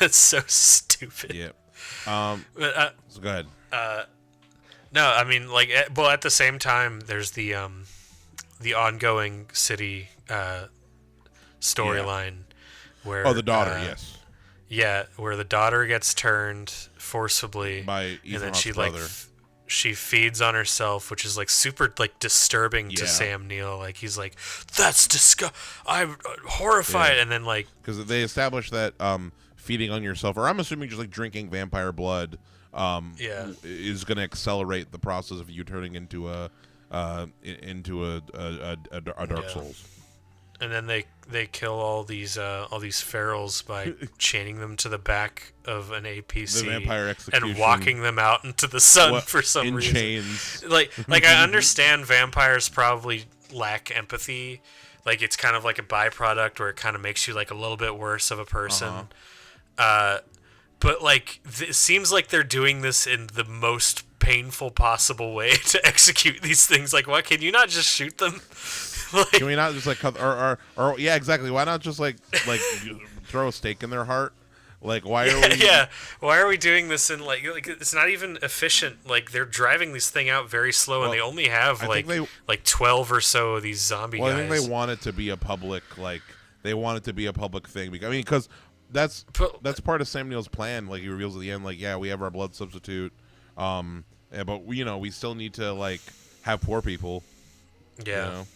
It's so stupid. Yeah. So go ahead. No, I mean, like, well, at the same time, there's the ongoing city storyline where the daughter, yes. Yeah, where the daughter gets turned forcibly by Ethan and then Hawke's she brother. She feeds on herself, which is like super like disturbing to Sam Neill. Like he's like, "That's I'm horrified," and then like because they established that feeding on yourself, or I'm assuming just like drinking vampire blood, is going to accelerate the process of you turning into a Dark Souls. And then they kill all these ferals by chaining them to the back of an APC, the vampire execution, and walking them out into the sun for some in reason. Chains. Like I understand vampires probably lack empathy. Like it's kind of like a byproduct where it kind of makes you like a little bit worse of a person. But like it seems like they're doing this in the most painful possible way to execute these things. Like, what? Can you not just shoot them? Like, can we not just like cut, or yeah, exactly. Why not just like throw a stake in their heart? Like, why are we? Yeah, why are we doing this in like it's not even efficient. Like they're driving this thing out very slow, and they only have like 12 or so of these zombie guys. I think they want it to be a public thing. Because that's part of Sam Neill's plan. Like he reveals at the end, like, yeah, we have our blood substitute, but we still need to like have poor people. Yeah. You know?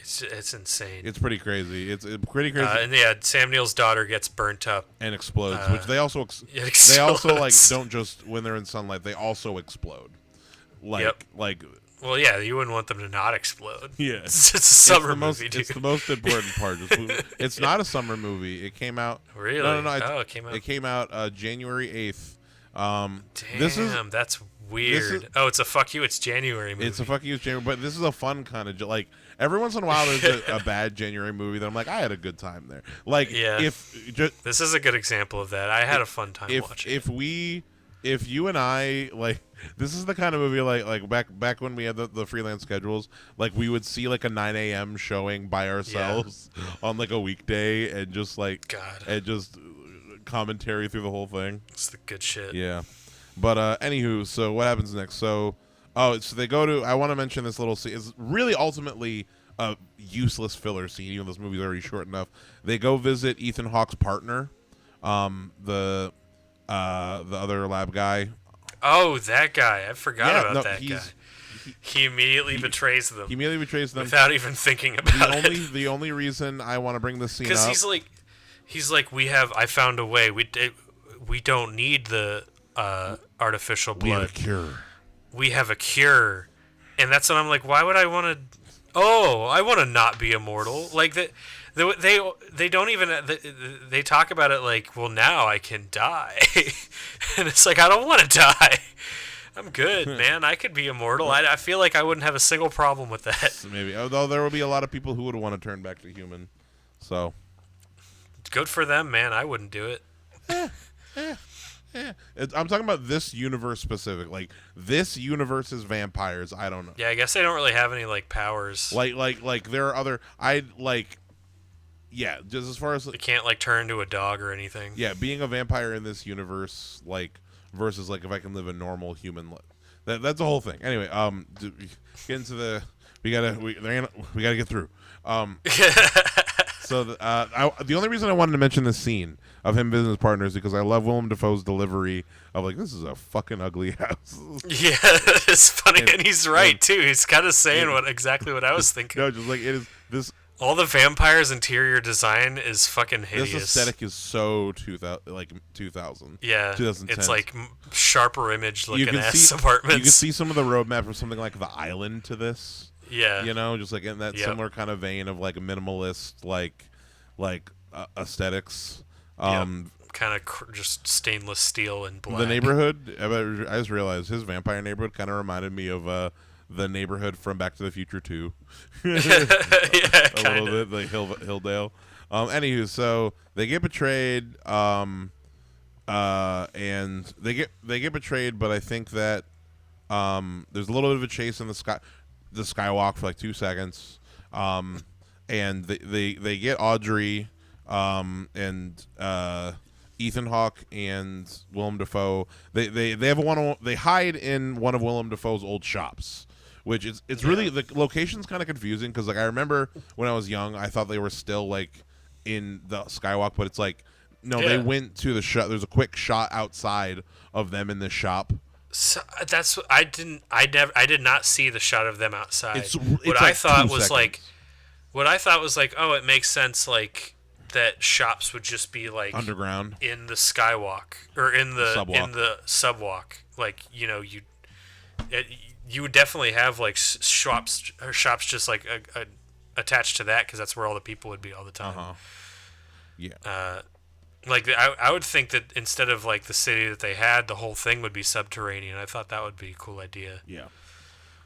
It's insane. It's pretty crazy. It's pretty crazy. And yeah, Sam Neill's daughter gets burnt up and explodes, which they also like don't just when they're in sunlight. They also explode. Like. Well, yeah, you wouldn't want them to not explode. Yeah, it's a summer movie. Dude. It's the most important part. It's not a summer movie. It came out. Really? No. It came out. It came out January 8th. Damn, that's weird. It's a fuck you. It's January movie. It's a fuck you. It's January, but this is a fun kind of like. Every once in a while, there's a bad January movie that I'm like, I had a good time there. Like, this is a good example of that. I had a fun time watching. If you and I like, this is the kind of movie like back when we had the freelance schedules, like we would see like a 9 a.m. showing by ourselves on like a weekday and just like and just commentary through the whole thing. It's the good shit. Yeah, but anywho, so what happens next? So they go to. I want to mention this little scene. It's really ultimately a useless filler scene, even though this movie's already short enough. They go visit Ethan Hawke's partner, the other lab guy. Oh, that guy! I forgot about that guy. He immediately betrays them. He immediately betrays them without even thinking about it. The only reason I want to bring this scene up because he's like, I found a way. We don't need the artificial blood. We have a cure. We have a cure, and that's when I'm like, why would I want to? Oh, I want to not be immortal. Like that, they don't even. They talk about it like, well, now I can die, and it's like I don't want to die. I'm good, man. I could be immortal. I feel like I wouldn't have a single problem with that. Maybe, although there will be a lot of people who would want to turn back to human. So, good for them, man. I wouldn't do it. I'm talking about this universe specific. Like this universe's vampires. I don't know. Yeah, I guess they don't really have any like powers. Like there are other. Yeah, just as far as they can't like turn into a dog or anything. Yeah, being a vampire in this universe, like versus like if I can live a normal human life. That's the whole thing. Anyway, get into the. We gotta get through. So the only reason I wanted to mention this scene of him visiting his partner is because I love Willem Dafoe's delivery of like, this is a fucking ugly house. Yeah, it's funny, and he's right too. He's kind of saying exactly what I was thinking. No, just like it is this. All the vampires' interior design is fucking hideous. This aesthetic is so 2000. Yeah, 2010. It's like sharper image looking ass apartments. You can see some of the roadmap for something like The Island to this. Yeah, just like in that similar kind of vein of like a minimalist like aesthetics. Kind of just stainless steel and black. The neighborhood. I just realized his vampire neighborhood kind of reminded me of the neighborhood from Back to the Future 2. Yeah, a little bit like Hilldale. Anywho, so they get betrayed. And they get betrayed, but I think that there's a little bit of a chase in the skywalk for like 2 seconds. And they get Audrey, and Ethan Hawke and Willem Dafoe. They have they hide in one of Willem Dafoe's old shops, which it's really, the location's kind of confusing because like I remember when I was young, I thought they were still like in the skywalk, but it's like no, they went to the shop. There's a quick shot outside of them in this shop. So that's I did not see the shot of them outside. It's what like I thought 2 was seconds. what I thought was like, oh, it makes sense, like that shops would just be like underground in the skywalk or in the subwalk. Like, you know, you would definitely have like shops just like attached to that, because that's where all the people would be all the time. Yeah. Like I would think that instead of like the city that they had, the whole thing would be subterranean. I thought that would be a cool idea. Yeah.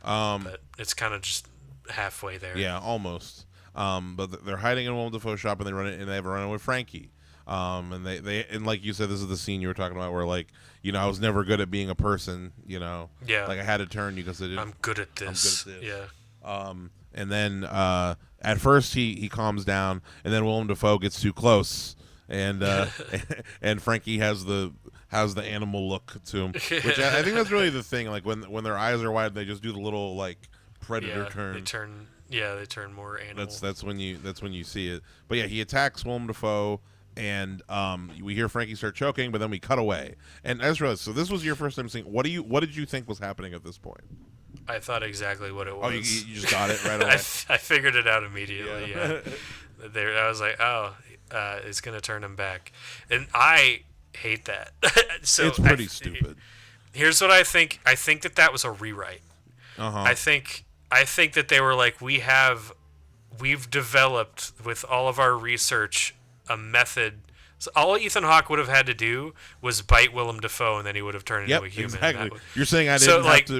But it's kind of just halfway there. Yeah, almost. But they're hiding in Willem Dafoe's shop, and they have a run with Frankie. And they like you said, this is the scene you were talking about where, like, you know, I was never good at being a person, you know. Yeah. Like I had to turn you because I'm good at this. Yeah. And then at first he calms down, and then Willem Dafoe gets too close, and and Frankie has the animal look to him, which I think that's really the thing. Like when their eyes are wide, they just do the little like predator turn. They turn more animal. That's when you see it. But yeah, he attacks Willem Dafoe, and we hear Frankie start choking, but then we cut away. And Ezra, so this was your first time seeing. What did you think was happening at this point? I thought exactly what it was. Oh, you just got it right away. I figured it out immediately. Yeah. There, I was like, oh, it's gonna turn him back, and I hate that. So it's pretty stupid. Here's what I think. I think that was a rewrite. I think that they were like, we've developed with all of our research a method. So all Ethan Hawke would have had to do was bite Willem Dafoe, and then he would have turned into a human. Exactly. You're saying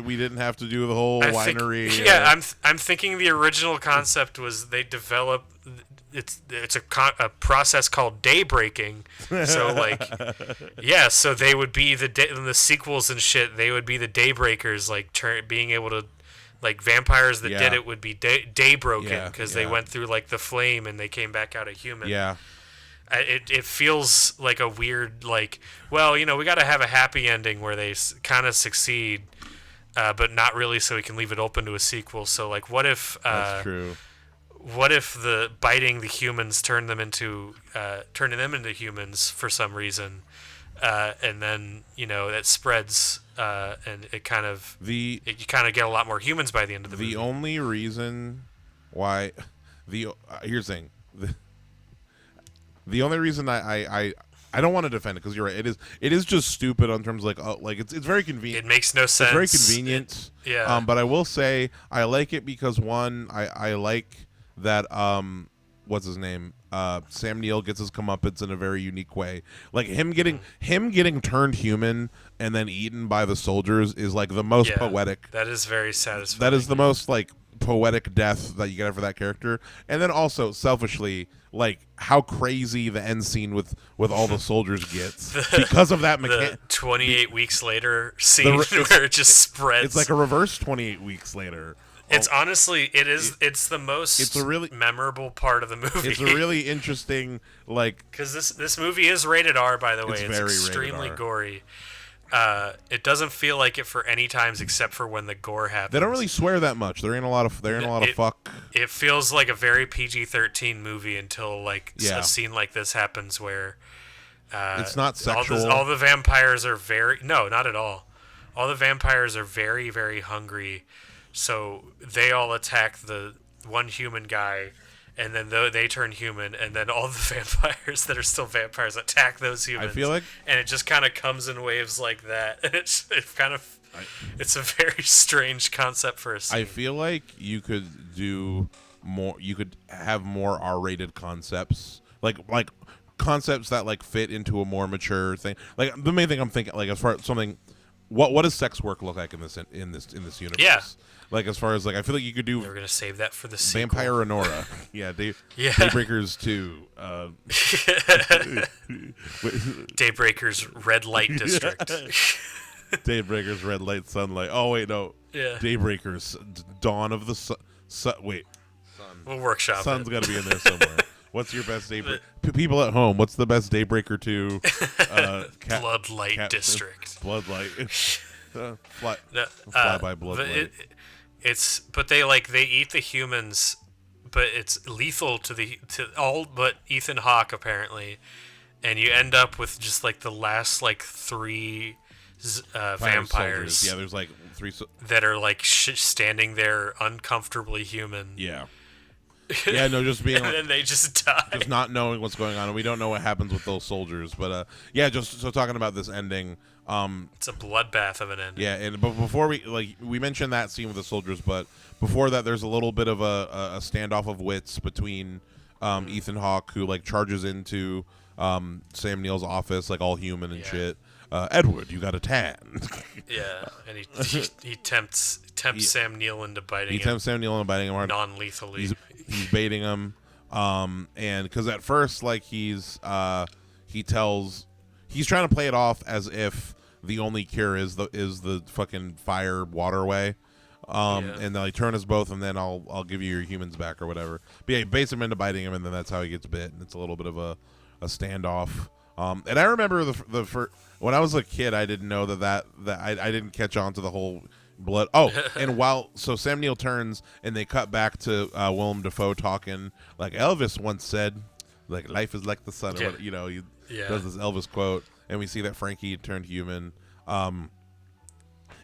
we didn't have to do the whole winery. Yeah, I'm thinking the original concept was they developed. It's a process called daybreaking. So like, yeah, so they would be in the sequels and shit. They would be the Daybreakers, like being able to. Like vampires that did it would be day broken because they went through like the flame and they came back out a human. Yeah. It feels like a weird, like, well, you know, we got to have a happy ending where they kind of succeed, but not really, so we can leave it open to a sequel. So like, what if that's true. What if the biting the humans turning them into humans for some reason, and then, you know, that spreads, and you kind of get a lot more humans by the end of the movie. The only reason why here's the thing. The only reason I don't want to defend it, because you're right. It is just stupid in terms of like it's very convenient. It makes no sense. It's very convenient. But I will say I like it because one, I like that what's his name? Sam Neill gets his comeuppance in a very unique way. Like him getting turned human and then eaten by the soldiers is like the most poetic. That is very satisfying. That is the most like poetic death that you get for that character. And then also selfishly, like how crazy the end scene with all the soldiers gets because of that the 28 weeks later scene where it just spreads. It's like a reverse 28 weeks later. It's honestly, it's the most memorable part of the movie. It's a really interesting, like, because this movie is rated R, by the way. It's very extremely rated R. gory. It doesn't feel like it for any times except for when the gore happens. They don't really swear that much. They're in a lot of fuck. It feels like a very PG-13 movie until like a scene like this happens where it's not sexual. All the vampires are not at all. All the vampires are very, very hungry. So they all attack the one human guy, and then they turn human, and then all the vampires that are still vampires attack those humans. I feel like, and it just kind of comes in waves like that. And it's a very strange concept for a scene. I feel like you could do more. You could have more R-rated concepts, like concepts that like fit into a more mature thing. Like the main thing I'm thinking, like as far as something. What does sex work look like in this universe? Yeah. Like as far as like I feel like you could do. We're gonna save that for the sequel. Vampire Anora. Daybreakers 2. Daybreakers Red Light District. Daybreakers Red Light Sunlight. Oh wait, no. Yeah. Daybreakers Dawn of the Sun. Wait. Sun. We'll workshop. Sun's got to be in there somewhere. What's your best Daybreaker? People at home, what's the best Daybreaker 2? Bloodlight District. Bloodlight. Fly by Bloodlight. But they eat the humans, but it's lethal to all but Ethan Hawke apparently, and you end up with just like the last like 3 vampires. Soldiers. Yeah, there's like 3 that are like standing there uncomfortably human. Yeah. Yeah, no, just being and then they just die. just not knowing what's going on, and we don't know what happens with those soldiers. But yeah, just so talking about this ending. It's a bloodbath of an ending. Yeah, but before we mentioned that scene with the soldiers, but before that, there's a little bit of a standoff of wits between Ethan Hawke, who like charges into Sam Neill's office, like all human and shit. Edward, you got a tan. Yeah, and he tempts Sam Neill into biting him. He tempts Sam Neill into biting him hard. Non-lethally. He's baiting him, and because at first, like he's trying to play it off as if the only cure is the fucking fire waterway, and they'll like, turn us both, and then I'll give you your humans back or whatever. But yeah, he baits him into biting him, and then that's how he gets bit, and it's a little bit of a standoff. And I remember the first, when I was a kid, I didn't know that I didn't catch on to the whole blood. Oh, and so Sam Neill turns and they cut back to Willem Dafoe talking like Elvis once said, like life is like the sun. Yeah. Or what, he does this Elvis quote, and we see that Frankie turned human. And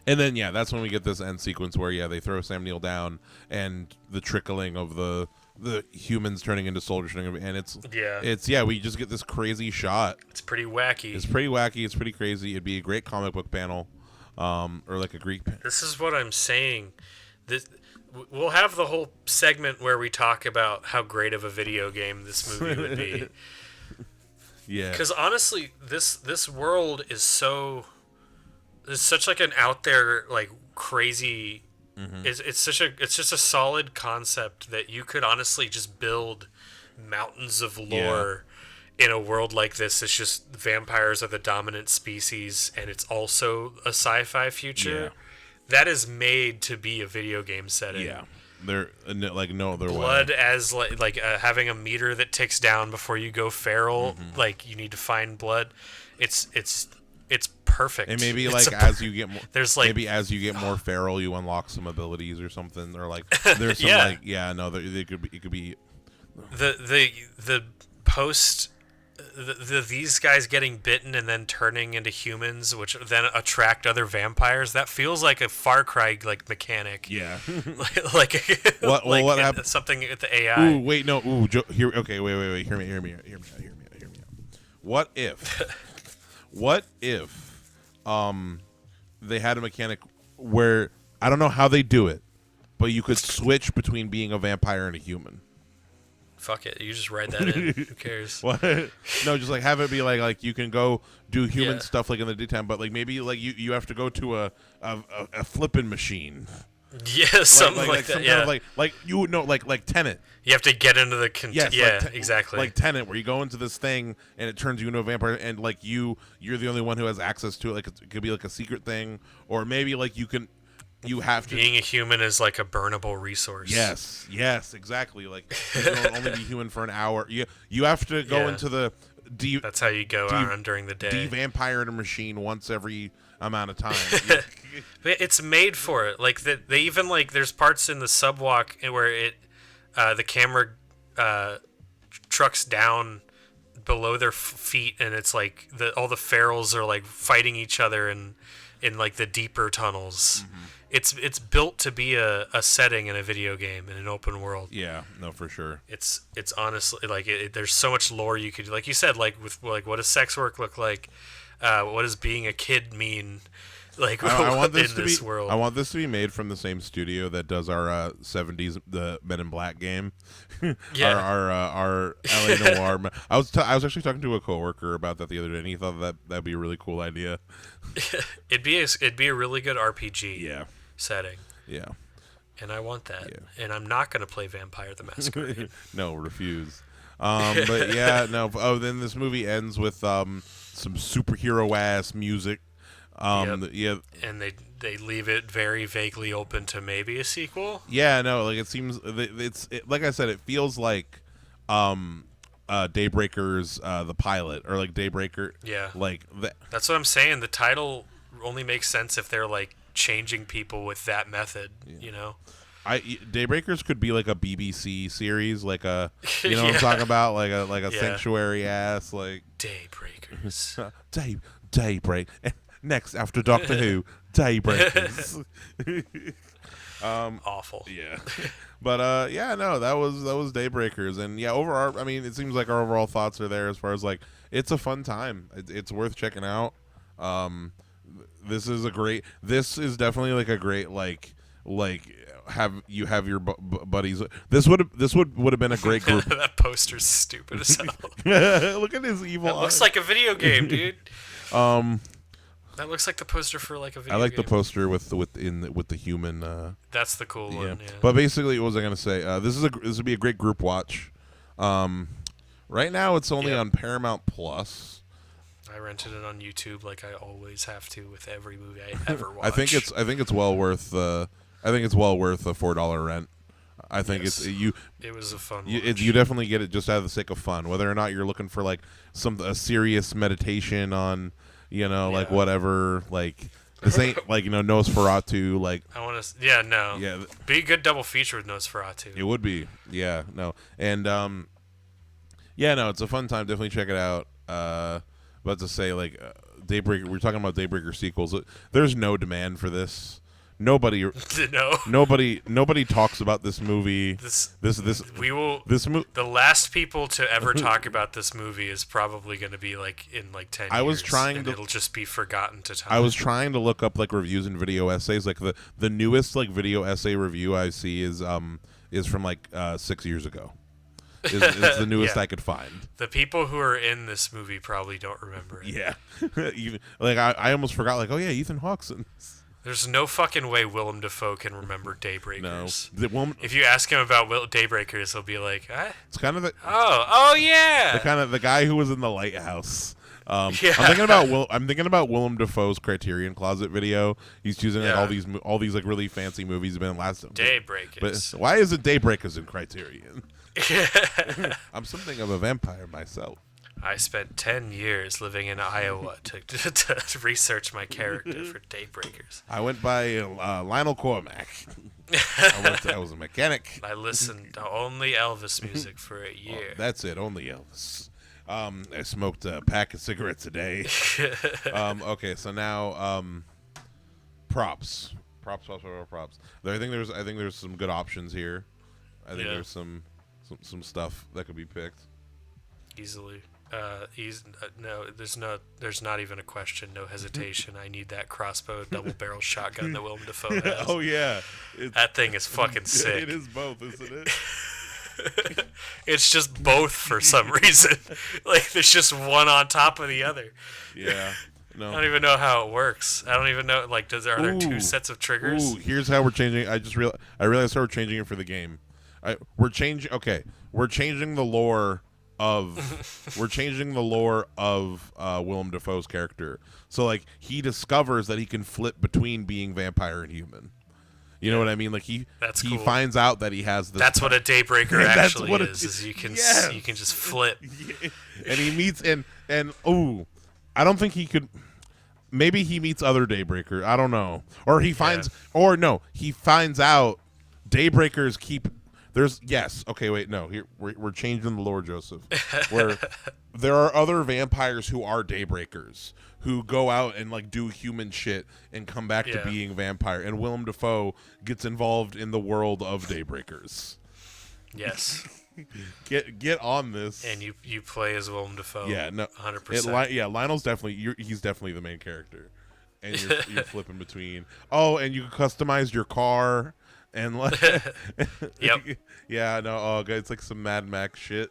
then that's when we get this end sequence where they throw Sam Neill down and the trickling of the humans turning into soldiers, and it's we just get this crazy shot. It's pretty wacky. It's pretty crazy. It'd be a great comic book panel, or like a Greek panel. This is what I'm saying. We'll have the whole segment where we talk about how great of a video game this movie would be. Yeah. Because honestly, this world is such like an out there like crazy. Mm-hmm. It's just a solid concept that you could honestly just build mountains of lore in a world like this. It's just vampires are the dominant species, and it's also a sci-fi future that is made to be a video game setting. Yeah, they're like no other blood way. As like having a meter that ticks down before you go feral. Mm-hmm. Like you need to find blood. It's perfect. And maybe as you get more, maybe as you get more feral, you unlock some abilities or something, or like there's some it could be the post these guys getting bitten and then turning into humans, which then attract other vampires. That feels like a Far Cry like mechanic. Yeah, like what happened? Something with the AI. Ooh, wait, no. Ooh, here. Okay, wait. Hear me out. What if they had a mechanic where I don't know how they do it, but you could switch between being a vampire and a human. Fuck it, you just write that in. Who cares? What? No, just like have it be like you can go do human stuff like in the daytime, but like maybe like you have to go to a flipping machine. Yeah, something like that. Some kind of like Tenet. You have to get into the exactly. Like Tenet, where you go into this thing and it turns you into a vampire, and like you're the only one who has access to it. Like it could be like a secret thing, or maybe like you have to. Being a human is like a burnable resource. Yes, exactly. Like you can only be human for an hour. You have to go into the. That's how you go on during the day. De-vampire a machine once every amount of time. It's made for it. Like they even like there's parts in the subwalk where the camera trucks down below their feet, and it's like all the ferals are like fighting each other in like the deeper tunnels. Mm-hmm. It's built to be a setting in a video game in an open world. Yeah, no, for sure. It's honestly like there's so much lore you could, like you said, like with like what does sex work look like, what does being a kid mean, like I want this in to this be, world. I want this to be made from the same studio that does our 70s the Men in Black game. our LA Noir. I was actually talking to a coworker about that the other day, and he thought that'd be a really cool idea. It'd be a really good RPG setting. Yeah. And I want that. Yeah. And I'm not going to play Vampire the Masquerade. No, refuse. But yeah, no. Oh, then this movie ends with some superhero ass music. Yeah. And they leave it very vaguely open to maybe a sequel. Yeah, no, like it seems like I said, it feels like Daybreakers the pilot, or like Daybreaker. Yeah. Like that's what I'm saying. The title only makes sense if they're like changing people with that method, you know. Daybreakers could be like a BBC series, like a what I'm talking about, like a sanctuary ass like Daybreakers. Daybreak. Next after Doctor Who, Daybreakers. Awful. Yeah. But yeah, no, that was Daybreakers, and yeah, overall, I mean, it seems like our overall thoughts are there as far as like it's a fun time. It's worth checking out. This is definitely like a great have your buddies. This would have been a great group. That poster's stupid as hell. Look at his evil. That looks like a video game, dude. That looks like the poster for like a video game. I like the poster with the human. That's the cool one. Yeah. But basically, what was I gonna say? This would be a great group watch. Right now, it's only on Paramount Plus. I rented it on YouTube like I always have to with every movie I ever watch. I think it's well worth a $4 rent. I think it was a fun watch. You definitely get it just out of the sake of fun. Whether or not you're looking for like a serious meditation on, like whatever, like this ain't like Nosferatu. Like I want to, be a good double feature with Nosferatu. It would be, and no, it's a fun time. Definitely check it out. But to say like Daybreaker, we're talking about Daybreaker sequels. There's no demand for this. Nobody talks about this movie. The last people to ever talk about this movie is probably going to be like in like 10 years. It'll just be forgotten to time. I was trying to look up like reviews and video essays. Like the newest like video essay review I see is from like 6 years ago. Is the newest I could find. The people who are in this movie probably don't remember it. Yeah. Like I almost forgot, like, oh yeah, Ethan Hawke's in this. There's no fucking way Willem Dafoe can remember Daybreakers. No. If you ask him about Daybreakers, he'll be like, It's kind of oh yeah. The guy who was in The Lighthouse. I'm thinking about Willem Dafoe's Criterion Closet video. He's choosing like all these like really fancy movies. Been last Daybreakers. But why is it Daybreakers in Criterion? I'm something of a vampire myself. I spent 10 years living in Iowa to research my character for Daybreakers. I went by Lionel Cormack. I was a mechanic. I listened to only Elvis music for a year. Oh, that's it, only Elvis. I smoked a pack of cigarettes a day. Okay, so now props. I think there's some good options here. I think there's some stuff that could be picked easily. There's not even a question, no hesitation. I need that crossbow double barrel shotgun that Willem Dafoe has. Oh yeah, that thing is fucking sick. It is both, isn't it? It's just both for some reason. Like there's just one on top of the other. Yeah. No. I don't even know how it works. I don't even know. Like, are there two sets of triggers? Ooh, here's how we're changing. I realized how we're changing it for the game. We're changing the lore of Willem Dafoe's character. So like he discovers that he can flip between being vampire and human. You know what I mean? Like he finds out that he has this. That's what a Daybreaker actually is you can just flip. Yeah. And he meets I don't think he could. Maybe he meets other Daybreakers. I don't know. Or he finds he finds out Daybreakers keep. Here we're changing the lore, Joseph. Where there are other vampires who are Daybreakers who go out and like do human shit and come back to being vampire, and Willem Dafoe gets involved in the world of Daybreakers. Yes. Get on this. And you play as Willem Dafoe. Yeah, no, 100%. Lionel's he's definitely the main character, and you're flipping between. Oh, and you can customize your car. And like, yep, yeah, no, it's like some Mad Max shit.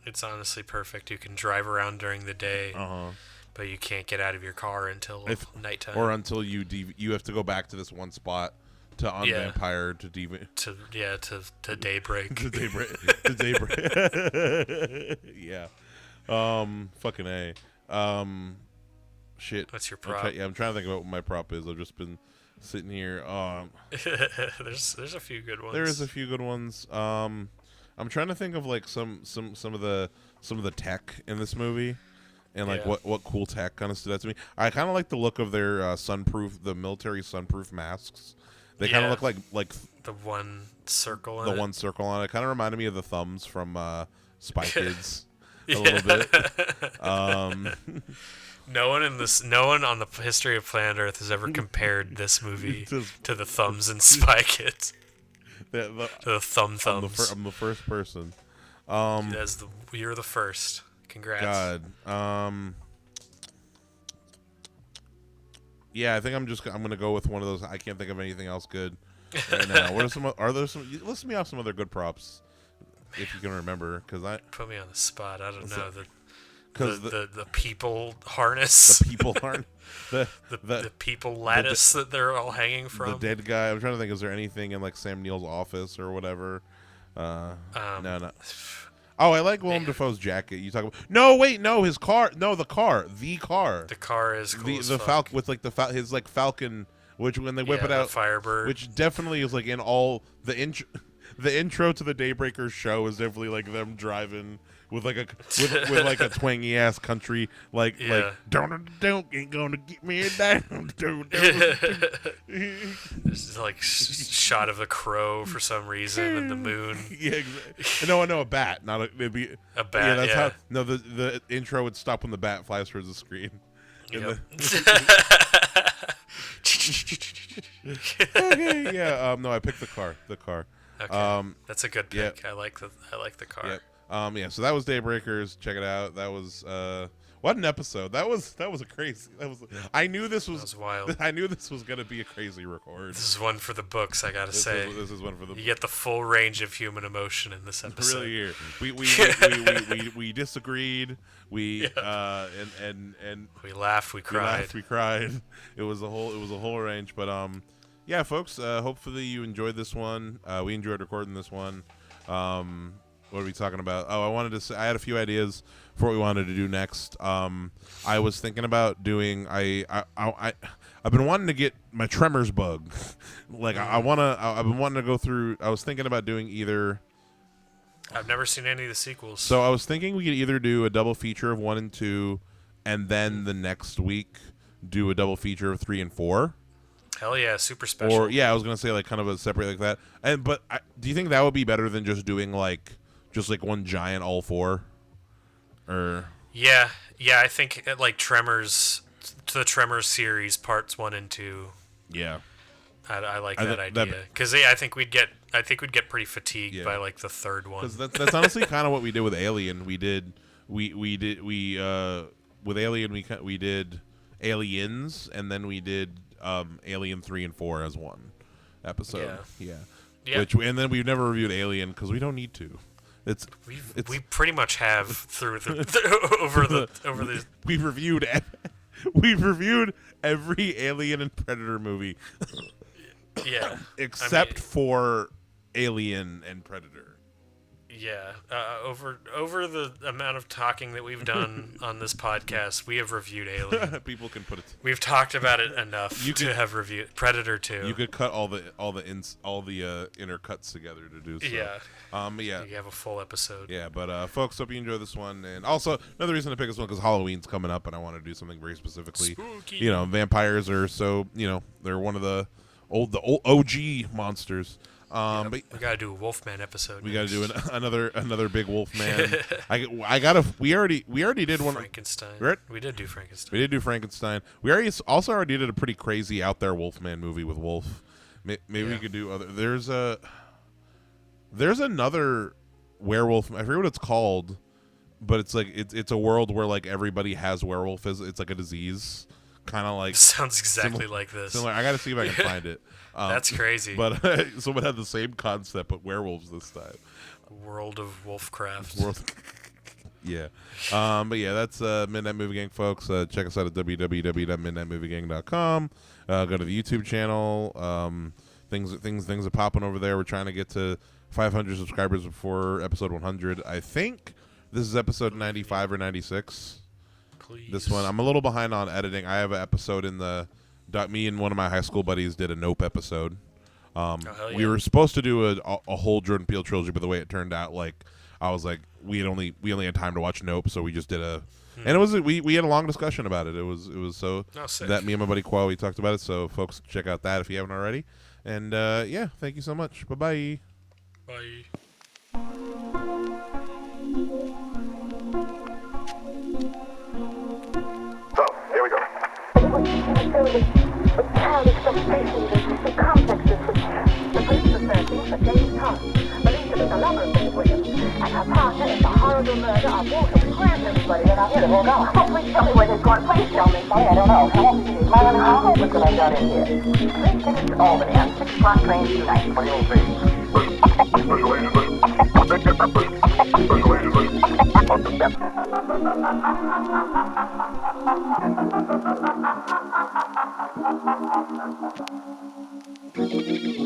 It's honestly perfect. You can drive around during the day, but you can't get out of your car until nighttime, or until you have to go back to this one spot to unvampire to daybreak to daybreak. Yeah, fucking A. Shit. What's your prop? I'm trying to think about what my prop is. I've just been sitting here. There's a few good ones. There is a few good ones. I'm trying to think of like some of the tech in this movie, and like what cool tech kind of stood out to me. I kind of like the look of their the military sunproof masks. They kind of look like the one circle on it. The one circle on it kind of reminded me of the thumbs from Spy Kids. a little bit. No one on the history of planet Earth has ever compared this movie to the Thumbs and Spy Kids. To the Thumbs. I'm the first person. You're the first. Congrats. God. Yeah, I think I'm gonna go with one of those. I can't think of anything else good right now. Are there some? List me off some other good props, if you can remember, because Put me on the spot. I don't know. The people The harness. people harness. The people lattice that they're all hanging from. The dead guy. I'm trying to think. Is there anything in like Sam Neill's office or whatever? No. Oh, I like Willem Dafoe's jacket. You talk about? No, wait, no, his car. No, the car. The car. The car is cool. The Falcon with like his like Falcon, which when they whip it out, Firebird, which definitely is like in all the intro to the Daybreakers show is definitely like them driving with like a with like a twangy ass country like don't ain't gonna get me down. There's like shot of a crow for some reason and the moon. Yeah, exactly. No, a bat, not it'd be a bat. Yeah, that's how. No, the intro would stop when the bat flies towards the screen. Yep. Okay, yeah. No, I picked the car. Okay. That's a good pick. Yeah. I like the car. Yep. Yeah. So that was Daybreakers. Check it out. That was what an episode. That was a crazy. I knew this was. That was wild. I knew this was gonna be a crazy record. This is one for the books. I gotta say. This is one for the. You get the full range of human emotion in this episode. Really here. We disagreed. We and we laughed. We cried. We cried. It was a whole range. But yeah, folks. Hopefully you enjoyed this one. We enjoyed recording this one. What are we talking about? Oh, I wanted to say I had a few ideas for what we wanted to do next. I was thinking about doing. I've been wanting to get my Tremors bug. Like I've been wanting to go through. I was thinking about doing either. I've never seen any of the sequels. So I was thinking we could either do a double feature of 1 and 2, and then the next week do a double feature of 3 and 4. Hell yeah, super special. Or yeah, I was gonna say like kind of a separate like that. But do you think that would be better than just doing like one giant all 4? Or yeah, I think like Tremors, the Tremors series parts 1 and 2. Yeah, I like that idea because I think we'd get pretty fatigued by like the third one. Because that's honestly kind of what we did with Alien. We did with Alien we did Aliens, and then we did Alien 3 and 4 as one episode. Yeah. And then we've never reviewed Alien because we don't need to. We pretty much have through over the we've reviewed every Alien and Predator movie. Yeah, except for Alien and Predator. Yeah, over the amount of talking that we've done on this podcast, we have reviewed Alien. People can put it. We've talked about it enough to have reviewed Predator 2. You could cut all the inner cuts together to do so. Yeah. Yeah. You have a full episode. Yeah, but folks, hope you enjoy this one. And also another reason to pick this one because Halloween's coming up, and I want to do something very specifically. Spooky. Vampires are they're one of the old OG monsters. But we gotta do a Wolfman episode. We gotta do another big Wolfman. We already did one. Frankenstein. Right? We did do Frankenstein. We did do Frankenstein. We already did a pretty crazy out there Wolfman movie with Wolf. Maybe we could do other. There's another werewolf. I forget what it's called, but it's like it's a world where like everybody has werewolf. It's like a disease, kind of like. Sounds exactly like this. Similar. I gotta see if I can find it. That's crazy. But someone had the same concept, but werewolves this time. World of Wolfcraft. Yeah. But yeah, that's Midnight Movie Gang, folks. Check us out at www.midnightmoviegang.com. Go to the YouTube channel. Things are popping over there. We're trying to get to 500 subscribers before episode 100. I think this is episode 95 or 96. Please. This one. I'm a little behind on editing. I have an episode in the... Me and one of my high school buddies did a Nope episode. Hell yeah. We were supposed to do a whole Jordan Peele trilogy, but the way it turned out, like I was like, we only had time to watch Nope, so we just did and it was we had a long discussion about it. It was so that me and my buddy Qual, we talked about it. So folks, check out that if you haven't already. And yeah, thank you so much. Bye-bye. Bye. God, Walter, we grabbed everybody and I hit them all gone. Oh, please tell me where they've gone. Please tell me. Sorry, I don't know. How long did you plan? How long was I got in here? 3 tickets to Albany on 6 o'clock train tonight. What do you think? Special agent, special agent.